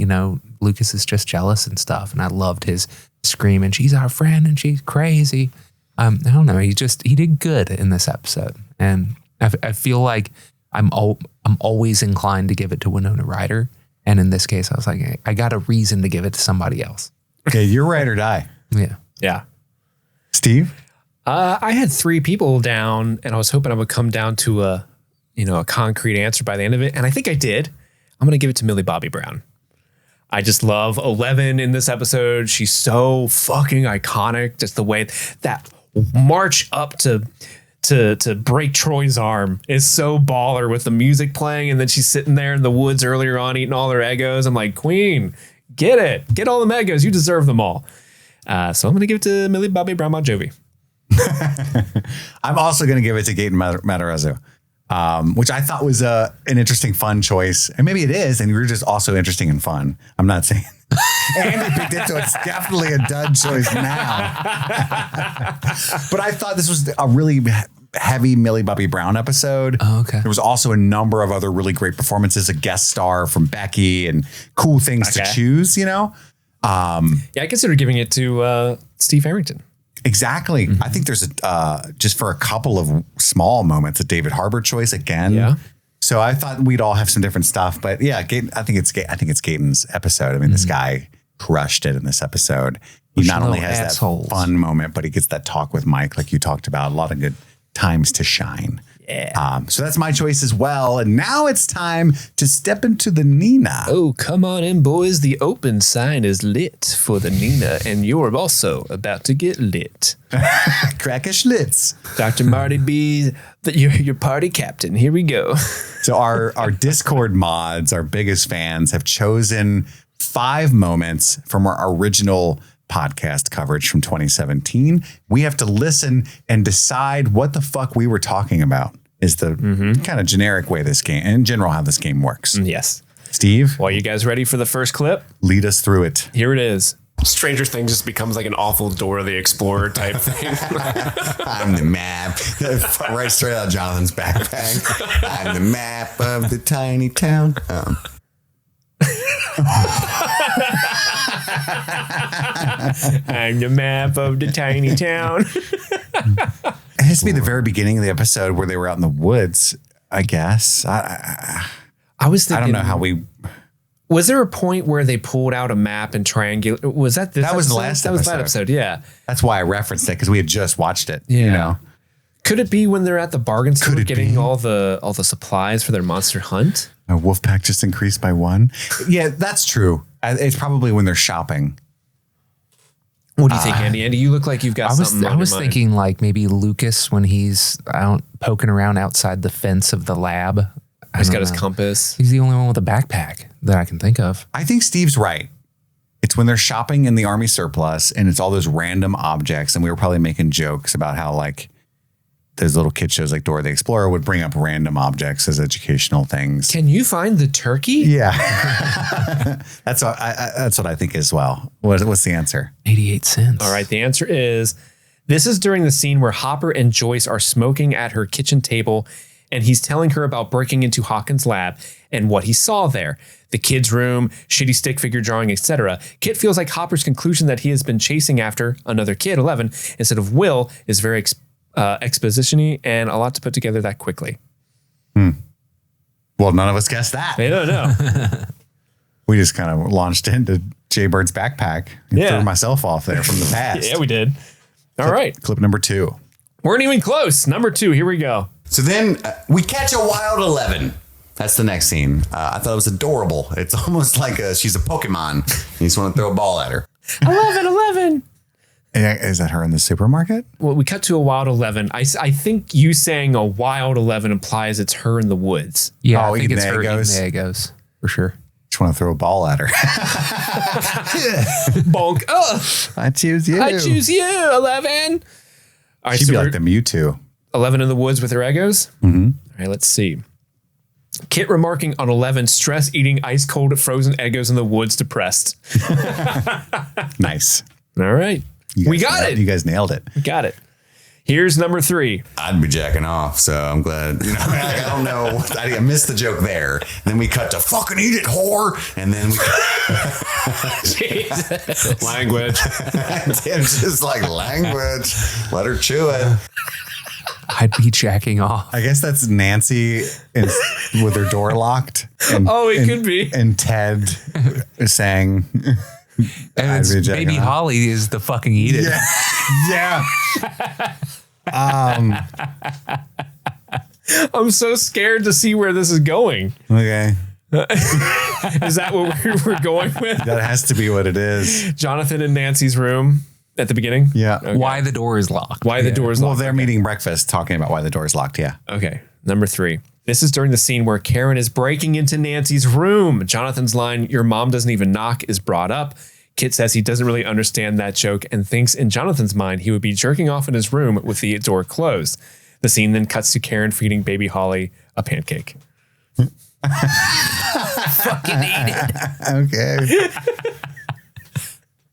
Lucas is just jealous and stuff. And I loved his scream, and she's our friend and she's crazy. I don't know. He did good in this episode. And I feel like I'm always inclined to give it to Winona Ryder. And in this case, I was like, I got a reason to give it to somebody else. Okay, you're right or die. Yeah. yeah. Steve? I had 3 people down, and I was hoping I would come down to a concrete answer by the end of it. And I think I did. I'm going to give it to Millie Bobby Brown. I just love 11 in this episode. She's so fucking iconic. Just the way that march up to break Troy's arm is so baller with the music playing. And then she's sitting there in the woods earlier on eating all her Eggos. I'm like, Queen, get it. Get all the Eggos. You deserve them all. So I'm going to give it to Millie Bobby Brown Bon Jovi. I'm also going to give it to Gaten Matarazzo, which I thought was an interesting, fun choice. And maybe it is, and you're just also interesting and fun. I'm not saying Andy picked it, so it's definitely a dud choice now. But I thought this was a really heavy Millie Bobby Brown episode. Oh, okay. There was also a number of other really great performances, a guest star from Becky, and cool things to choose, Yeah, I consider giving it to Steve Harrington. Exactly. I think there's just for a couple of small moments, a David Harbour choice again. Yeah. So I thought we'd all have some different stuff, but yeah, I think it's Gaten's episode. I mean, this guy crushed it in this episode. He not only has that fun moment, but he gets that talk with Mike, like you talked about. A lot of good times to shine. Yeah. So that's my choice as well. And now it's time to step into the Nina. Oh, come on in, boys. The open sign is lit for the Nina, and you're also about to get lit. Crack a Schlitz. Dr. Marty B, your party captain. Here we go. So our Discord mods, our biggest fans, have chosen 5 moments from our original podcast coverage from 2017. We have to listen and decide what the fuck we were talking about is the kind of generic way this game, in general, how this game works. Yes. Steve? Well, you guys ready for the first clip? Lead us through it. Here it is. Stranger Things just becomes like an awful Dora the Explorer type thing. I'm the map. Right straight out of Jonathan's backpack. I'm the map of the tiny town. I'm the map of the tiny town. It has to be the very beginning of the episode where they were out in the woods, I guess. I was thinking, I don't know how we... Was there a point where they pulled out a map and triangulate? Was that this That was the episode? last That was that episode. episode, yeah. That's why I referenced it, because we had just watched it. Yeah. You know? Could it be when they're at the bargain store Could it getting be? all the supplies for their monster hunt? A wolf pack just increased by 1. Yeah, that's true. It's probably when they're shopping. What do you think, Andy? Andy, you look like you've got something on I was your mind. thinking like maybe Lucas when he's out poking around outside the fence of the lab. He's got his compass. He's the only one with a backpack that I can think of. I think Steve's right. It's when they're shopping in the army surplus and it's all those random objects. And we were probably making jokes about how like those little kid shows like Dora the Explorer would bring up random objects as educational things. Can you find the turkey? Yeah. That's what I think as well. What's the answer? 88 cents. All right, the answer is this is during the scene where Hopper and Joyce are smoking at her kitchen table, and he's telling her about breaking into Hawkins' lab and what he saw there. The kid's room, shitty stick figure drawing, etc. Kit feels like Hopper's conclusion that he has been chasing after another kid, 11, instead of Will, is very exposition-y and a lot to put together that quickly. Well, none of us guessed that. I don't know. We just kind of launched into Jay Bird's backpack and Yeah. threw myself off there from the past. Yeah, we did. All right. Clip number 2. Weren't even close. Number 2, here we go. So then we catch a wild 11. That's the next scene. I thought it was adorable. It's almost like she's a Pokemon. You just want to throw a ball at her. 11. Is that her in the supermarket? Well, we cut to a wild 11. I think you saying a wild 11 implies it's her in the woods. Yeah, Oh, I think eating it's the her eating the Eggos? Eggos for sure. Just want to throw a ball at her. Bonk. Oh, I choose you. I choose you, 11. All right, She'd so be we're like the Mewtwo. 11 in the woods with her Eggos. Mm-hmm. All right, let's see. Kit remarking on 11, stress eating ice cold frozen Eggos in the woods depressed. Nice. All right. We got it. You guys nailed it. We got it. Here's number 3. I'd be jacking off, so I'm glad. You know, I don't know. I missed the joke there. And then we cut to fucking eat it, whore. And then we Language. Tim's just like, language. Let her chew it. I'd be jacking off. I guess that's Nancy with her door locked. And, It could be. And Ted saying, And I'd it's be jacking baby off. Holly is the fucking eat it. Yeah. I'm so scared to see where this is going. Okay. Is that what we're going with? That has to be what it is. Jonathan and Nancy's room at the beginning? Yeah. Okay. Why the door is locked. Why the door is Well, locked? they're meeting breakfast talking about why the door is locked. Yeah. Okay. Number 3. This is during the scene where Karen is breaking into Nancy's room. Jonathan's line, "Your mom doesn't even knock," is brought up. Kit says he doesn't really understand that joke and thinks in Jonathan's mind he would be jerking off in his room with the door closed. The scene then cuts to Karen feeding baby Holly a pancake. Fucking eat it. Okay.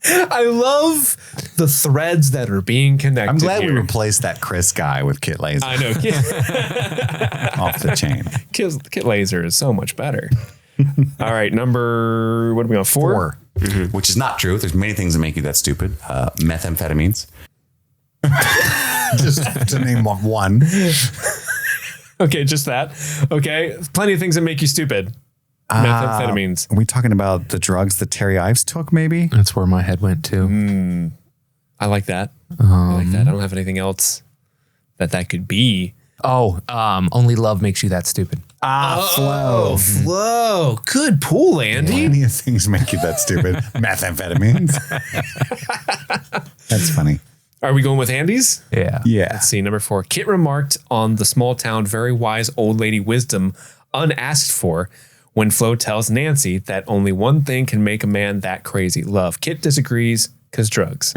I love the threads that are being connected. I'm glad we here. replaced that Chris guy with Kit Laser I know. off the chain. Kit Laser is so much better. All right. Number, what are we on? 4? Which is not true. There's many things that make you that stupid. Methamphetamines. Just to name one. Okay. Just that. Okay. Plenty of things that make you stupid. Methamphetamines. Are we talking about the drugs that Terry Ives took, maybe? That's where my head went to. I like that. I like that. I don't have anything else that could be. Only love makes you that stupid. Flow. Whoa. Good pull, Andy. Plenty of things make you that stupid. Methamphetamines. That's funny. Are we going with Andy's? Yeah. Yeah. Let's see. Number 4. Kit remarked on the small town, very wise old lady wisdom, unasked for, when Flo tells Nancy that only one thing can make a man that crazy: love. Kit disagrees because drugs.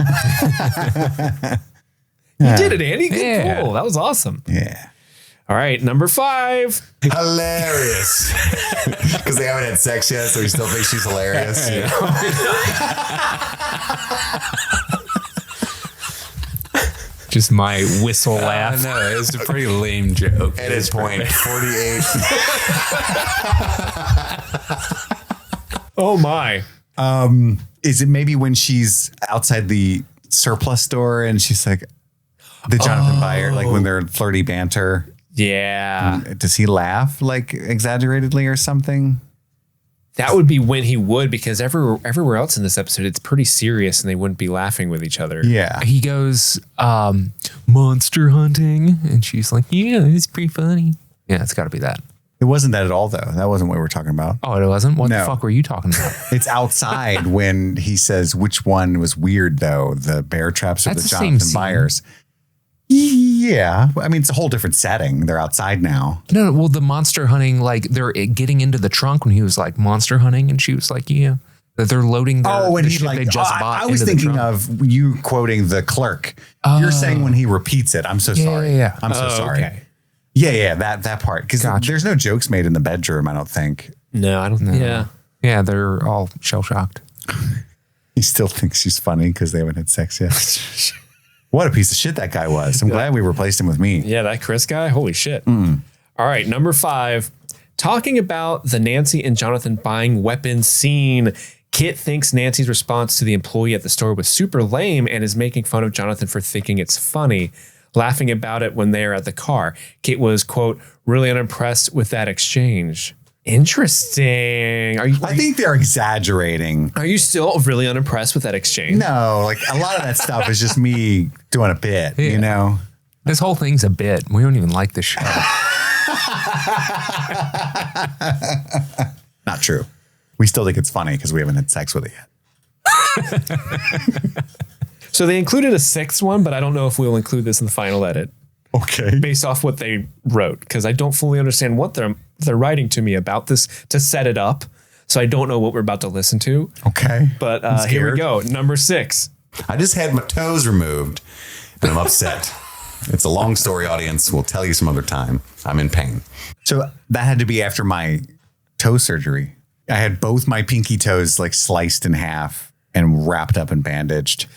You did it, Andy. Good Yeah. pull. That was awesome. Yeah. All right. Number 5. Hilarious. Because they haven't had sex yet, so he still thinks she's hilarious. You know? Just my whistle laugh. No, it's a pretty lame joke. At his point, 48. Oh, my. Is it maybe when she's outside the surplus store and she's like, the Jonathan buyer, like when they're flirty banter? Yeah. Does he laugh like exaggeratedly or something? That would be when he would, because everywhere else in this episode, it's pretty serious and they wouldn't be laughing with each other. Yeah. He goes, monster hunting. And she's like, yeah, it's pretty funny. Yeah, it's got to be that. It wasn't that at all, though. That wasn't what we were talking about. Oh, it wasn't? What No. the fuck were you talking about? It's outside when he says, which one was weird, though? The bear traps or That's the the same Jonathan scene. Byers? Yeah. I mean, it's a whole different setting. They're outside now. No, well, the monster hunting, like they're getting into the trunk when he was like monster hunting. And she was like, yeah, that they're loading their, And the he's shit like, they just bought. I was into the thinking trunk. of you quoting the clerk. You're saying when he repeats it. I'm so sorry. yeah. I'm so sorry. Okay. Yeah, that part. Because Gotcha. there's no jokes made in the bedroom, I don't think. No, I don't. Yeah. Yeah, they're all shell shocked. He still thinks she's funny because they haven't had sex yet. What a piece of shit that guy was. I'm glad we replaced him with me. Yeah, that Chris guy. Holy shit. All right. Number 5, talking about the Nancy and Jonathan buying weapons scene. Kit thinks Nancy's response to the employee at the store was super lame and is making fun of Jonathan for thinking it's funny, laughing about it when they are at the car. Kit was, quote, really unimpressed with that exchange. Interesting. I think they're exaggerating. Are you still really unimpressed with that exchange? No, like a lot of that stuff is just me doing a bit, you know? This whole thing's a bit. We don't even like this show. Not true. We still think it's funny because we haven't had sex with it yet. So they included a 6th one, but I don't know if we'll include this in the final edit Okay. based off what they wrote, because I don't fully understand what they're writing to me about this to set it up. So I don't know what we're about to listen to. Okay. But I'm here we scared. go. Number 6. I just had my toes removed, and I'm upset. It's a long story, audience. We'll tell you some other time. I'm in pain. So that had to be after my toe surgery. I had both my pinky toes like sliced in half and wrapped up and bandaged.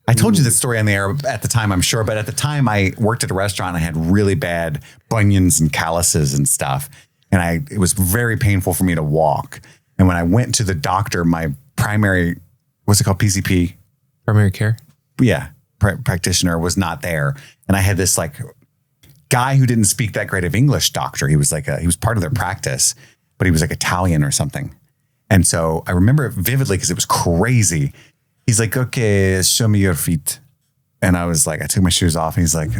I told you this story on the air at the time, I'm sure, but at the time I worked at a restaurant. I had really bad bunions and calluses and stuff. And it was very painful for me to walk. And when I went to the doctor, my primary, what's it called? PCP? Primary care? Yeah. Practitioner was not there. And I had this like guy who didn't speak that great of English doctor. He was he was part of their practice, but he was like Italian or something. And so I remember it vividly because it was crazy. He's like, okay, show me your feet. And I was like, I took my shoes off and he's like,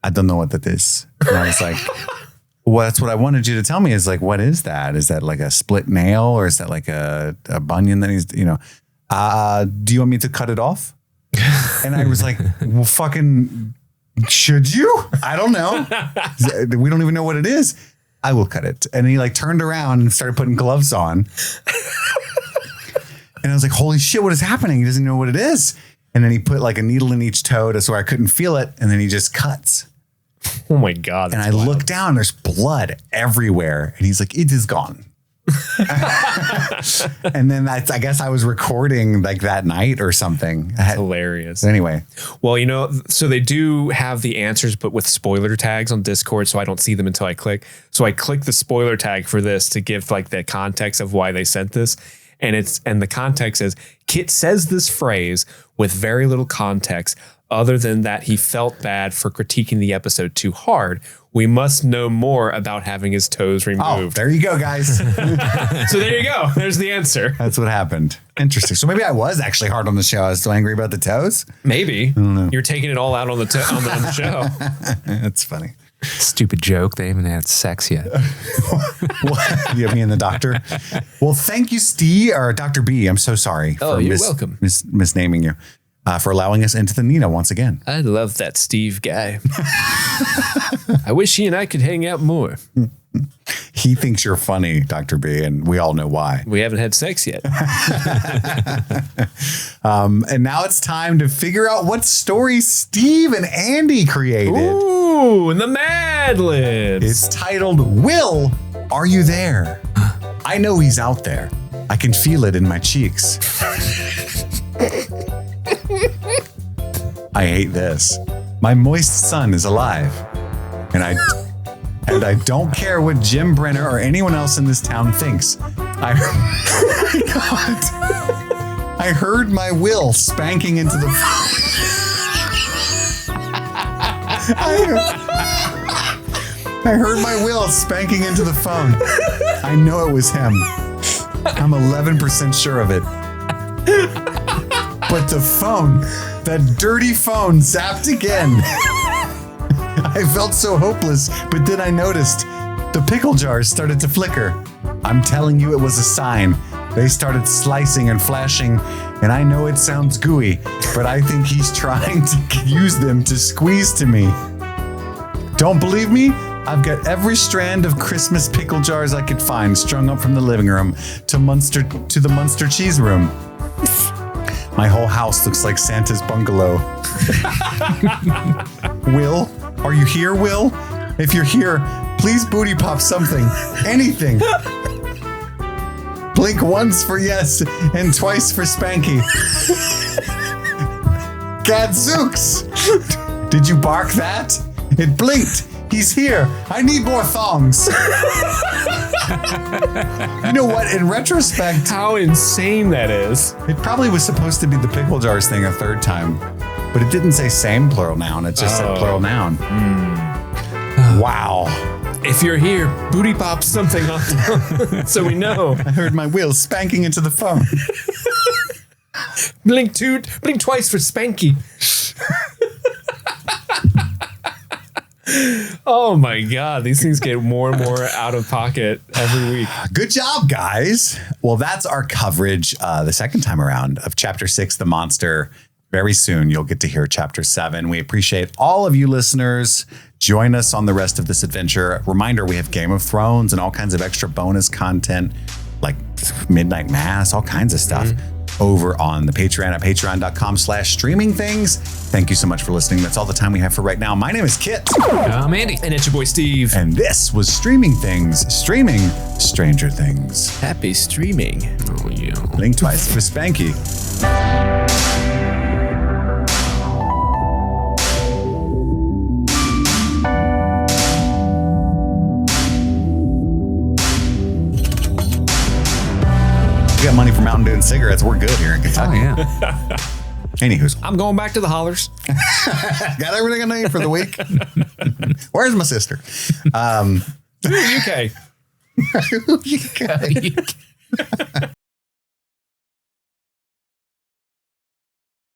I don't know what that is. And I was like, well, that's what I wanted you to tell me is like, what is that? Is that like a split nail or is that like a bunion that he's, do you want me to cut it off? And I was like, well, fucking, should you? I don't know. We don't even know what it is. I will cut it. And he like turned around and started putting gloves on. And I was like, holy shit, what is happening? He doesn't know what it is. And then he put like a needle in each toe to so I couldn't feel it. And then he just cuts. Oh my God. And I look down, there's blood everywhere. And he's like, it is gone. And then I guess I was recording like that night or something. That's hilarious. Anyway. Well, so they do have the answers, but with spoiler tags on Discord. So I don't see them until I click. So I click the spoiler tag for this to give like the context of why they sent this. And the context is Kit says this phrase with very little context other than that he felt bad for critiquing the episode too hard. We must know more about having his toes removed. Oh, there you go, guys. So there you go. There's the answer. That's what happened. Interesting. So maybe I was actually hard on the show. I was so angry about the toes. Maybe. You're taking it all out on the show. That's funny. Stupid joke. They haven't had sex yet. You have me and the doctor. Well, thank you, Steve, or Dr. B. I'm so sorry. You're welcome. Misnaming you for allowing us into the Nina once again. I love that Steve guy. I wish he and I could hang out more. He thinks you're funny, Dr. B, and we all know why. We haven't had sex yet. And now it's time to figure out what story Steve and Andy created. Ooh, the MadLibs. It's titled, Will, Are You There? I know he's out there. I can feel it in my cheeks. I hate this. My moist son is alive. And I don't care what Jim Brenner or anyone else in this town thinks. I heard my Will spanking into the I heard my Will spanking into the phone. I know it was him. I'm 11% sure of it. But the phone, that dirty phone, zapped again. I felt so hopeless, but then I noticed the pickle jars started to flicker. I'm telling you, it was a sign. They started slicing and flashing, and I know it sounds gooey, but I think he's trying to use them to squeeze to me. Don't believe me? I've got every strand of Christmas pickle jars I could find strung up from the living room to the Munster cheese room. My whole house looks like Santa's bungalow. Will, are you here, Will? If you're here, please booty pop something. Anything. Blink once for yes and twice for Spanky. Gadzooks! Did you bark that? It blinked. He's here. I need more thongs. You know what? In retrospect, How insane that is. it probably was supposed to be the pickle jars thing a third time, but it didn't say same plural noun. It just said plural noun. Wow. If you're here, booty pop something on so we know. I heard my Will spanking into the phone. Blink twice for Spanky. Oh my God, these things get more and more out of pocket every week. Good job, guys. Well, that's our coverage the second time around of Chapter 6, The Monster. Very soon, you'll get to hear Chapter 7. We appreciate all of you listeners. Join us on the rest of this adventure. Reminder, we have Game of Thrones and all kinds of extra bonus content like Midnight Mass, all kinds of stuff. over on the Patreon at patreon.com/streaming things. Thank you so much for listening. That's all the time we have for right now. My name is Kit. I'm Andy. And it's your boy Steve. And this was Streaming Things, streaming Stranger Things. Happy streaming. Oh, yeah. Blink twice for Spanky. We got money for Mountain Dew and cigarettes. We're good here in Oh, Kentucky. yeah. Anywho's, I'm going back to the hollers. got everything I need for the week. Where's my sister? UK. UK.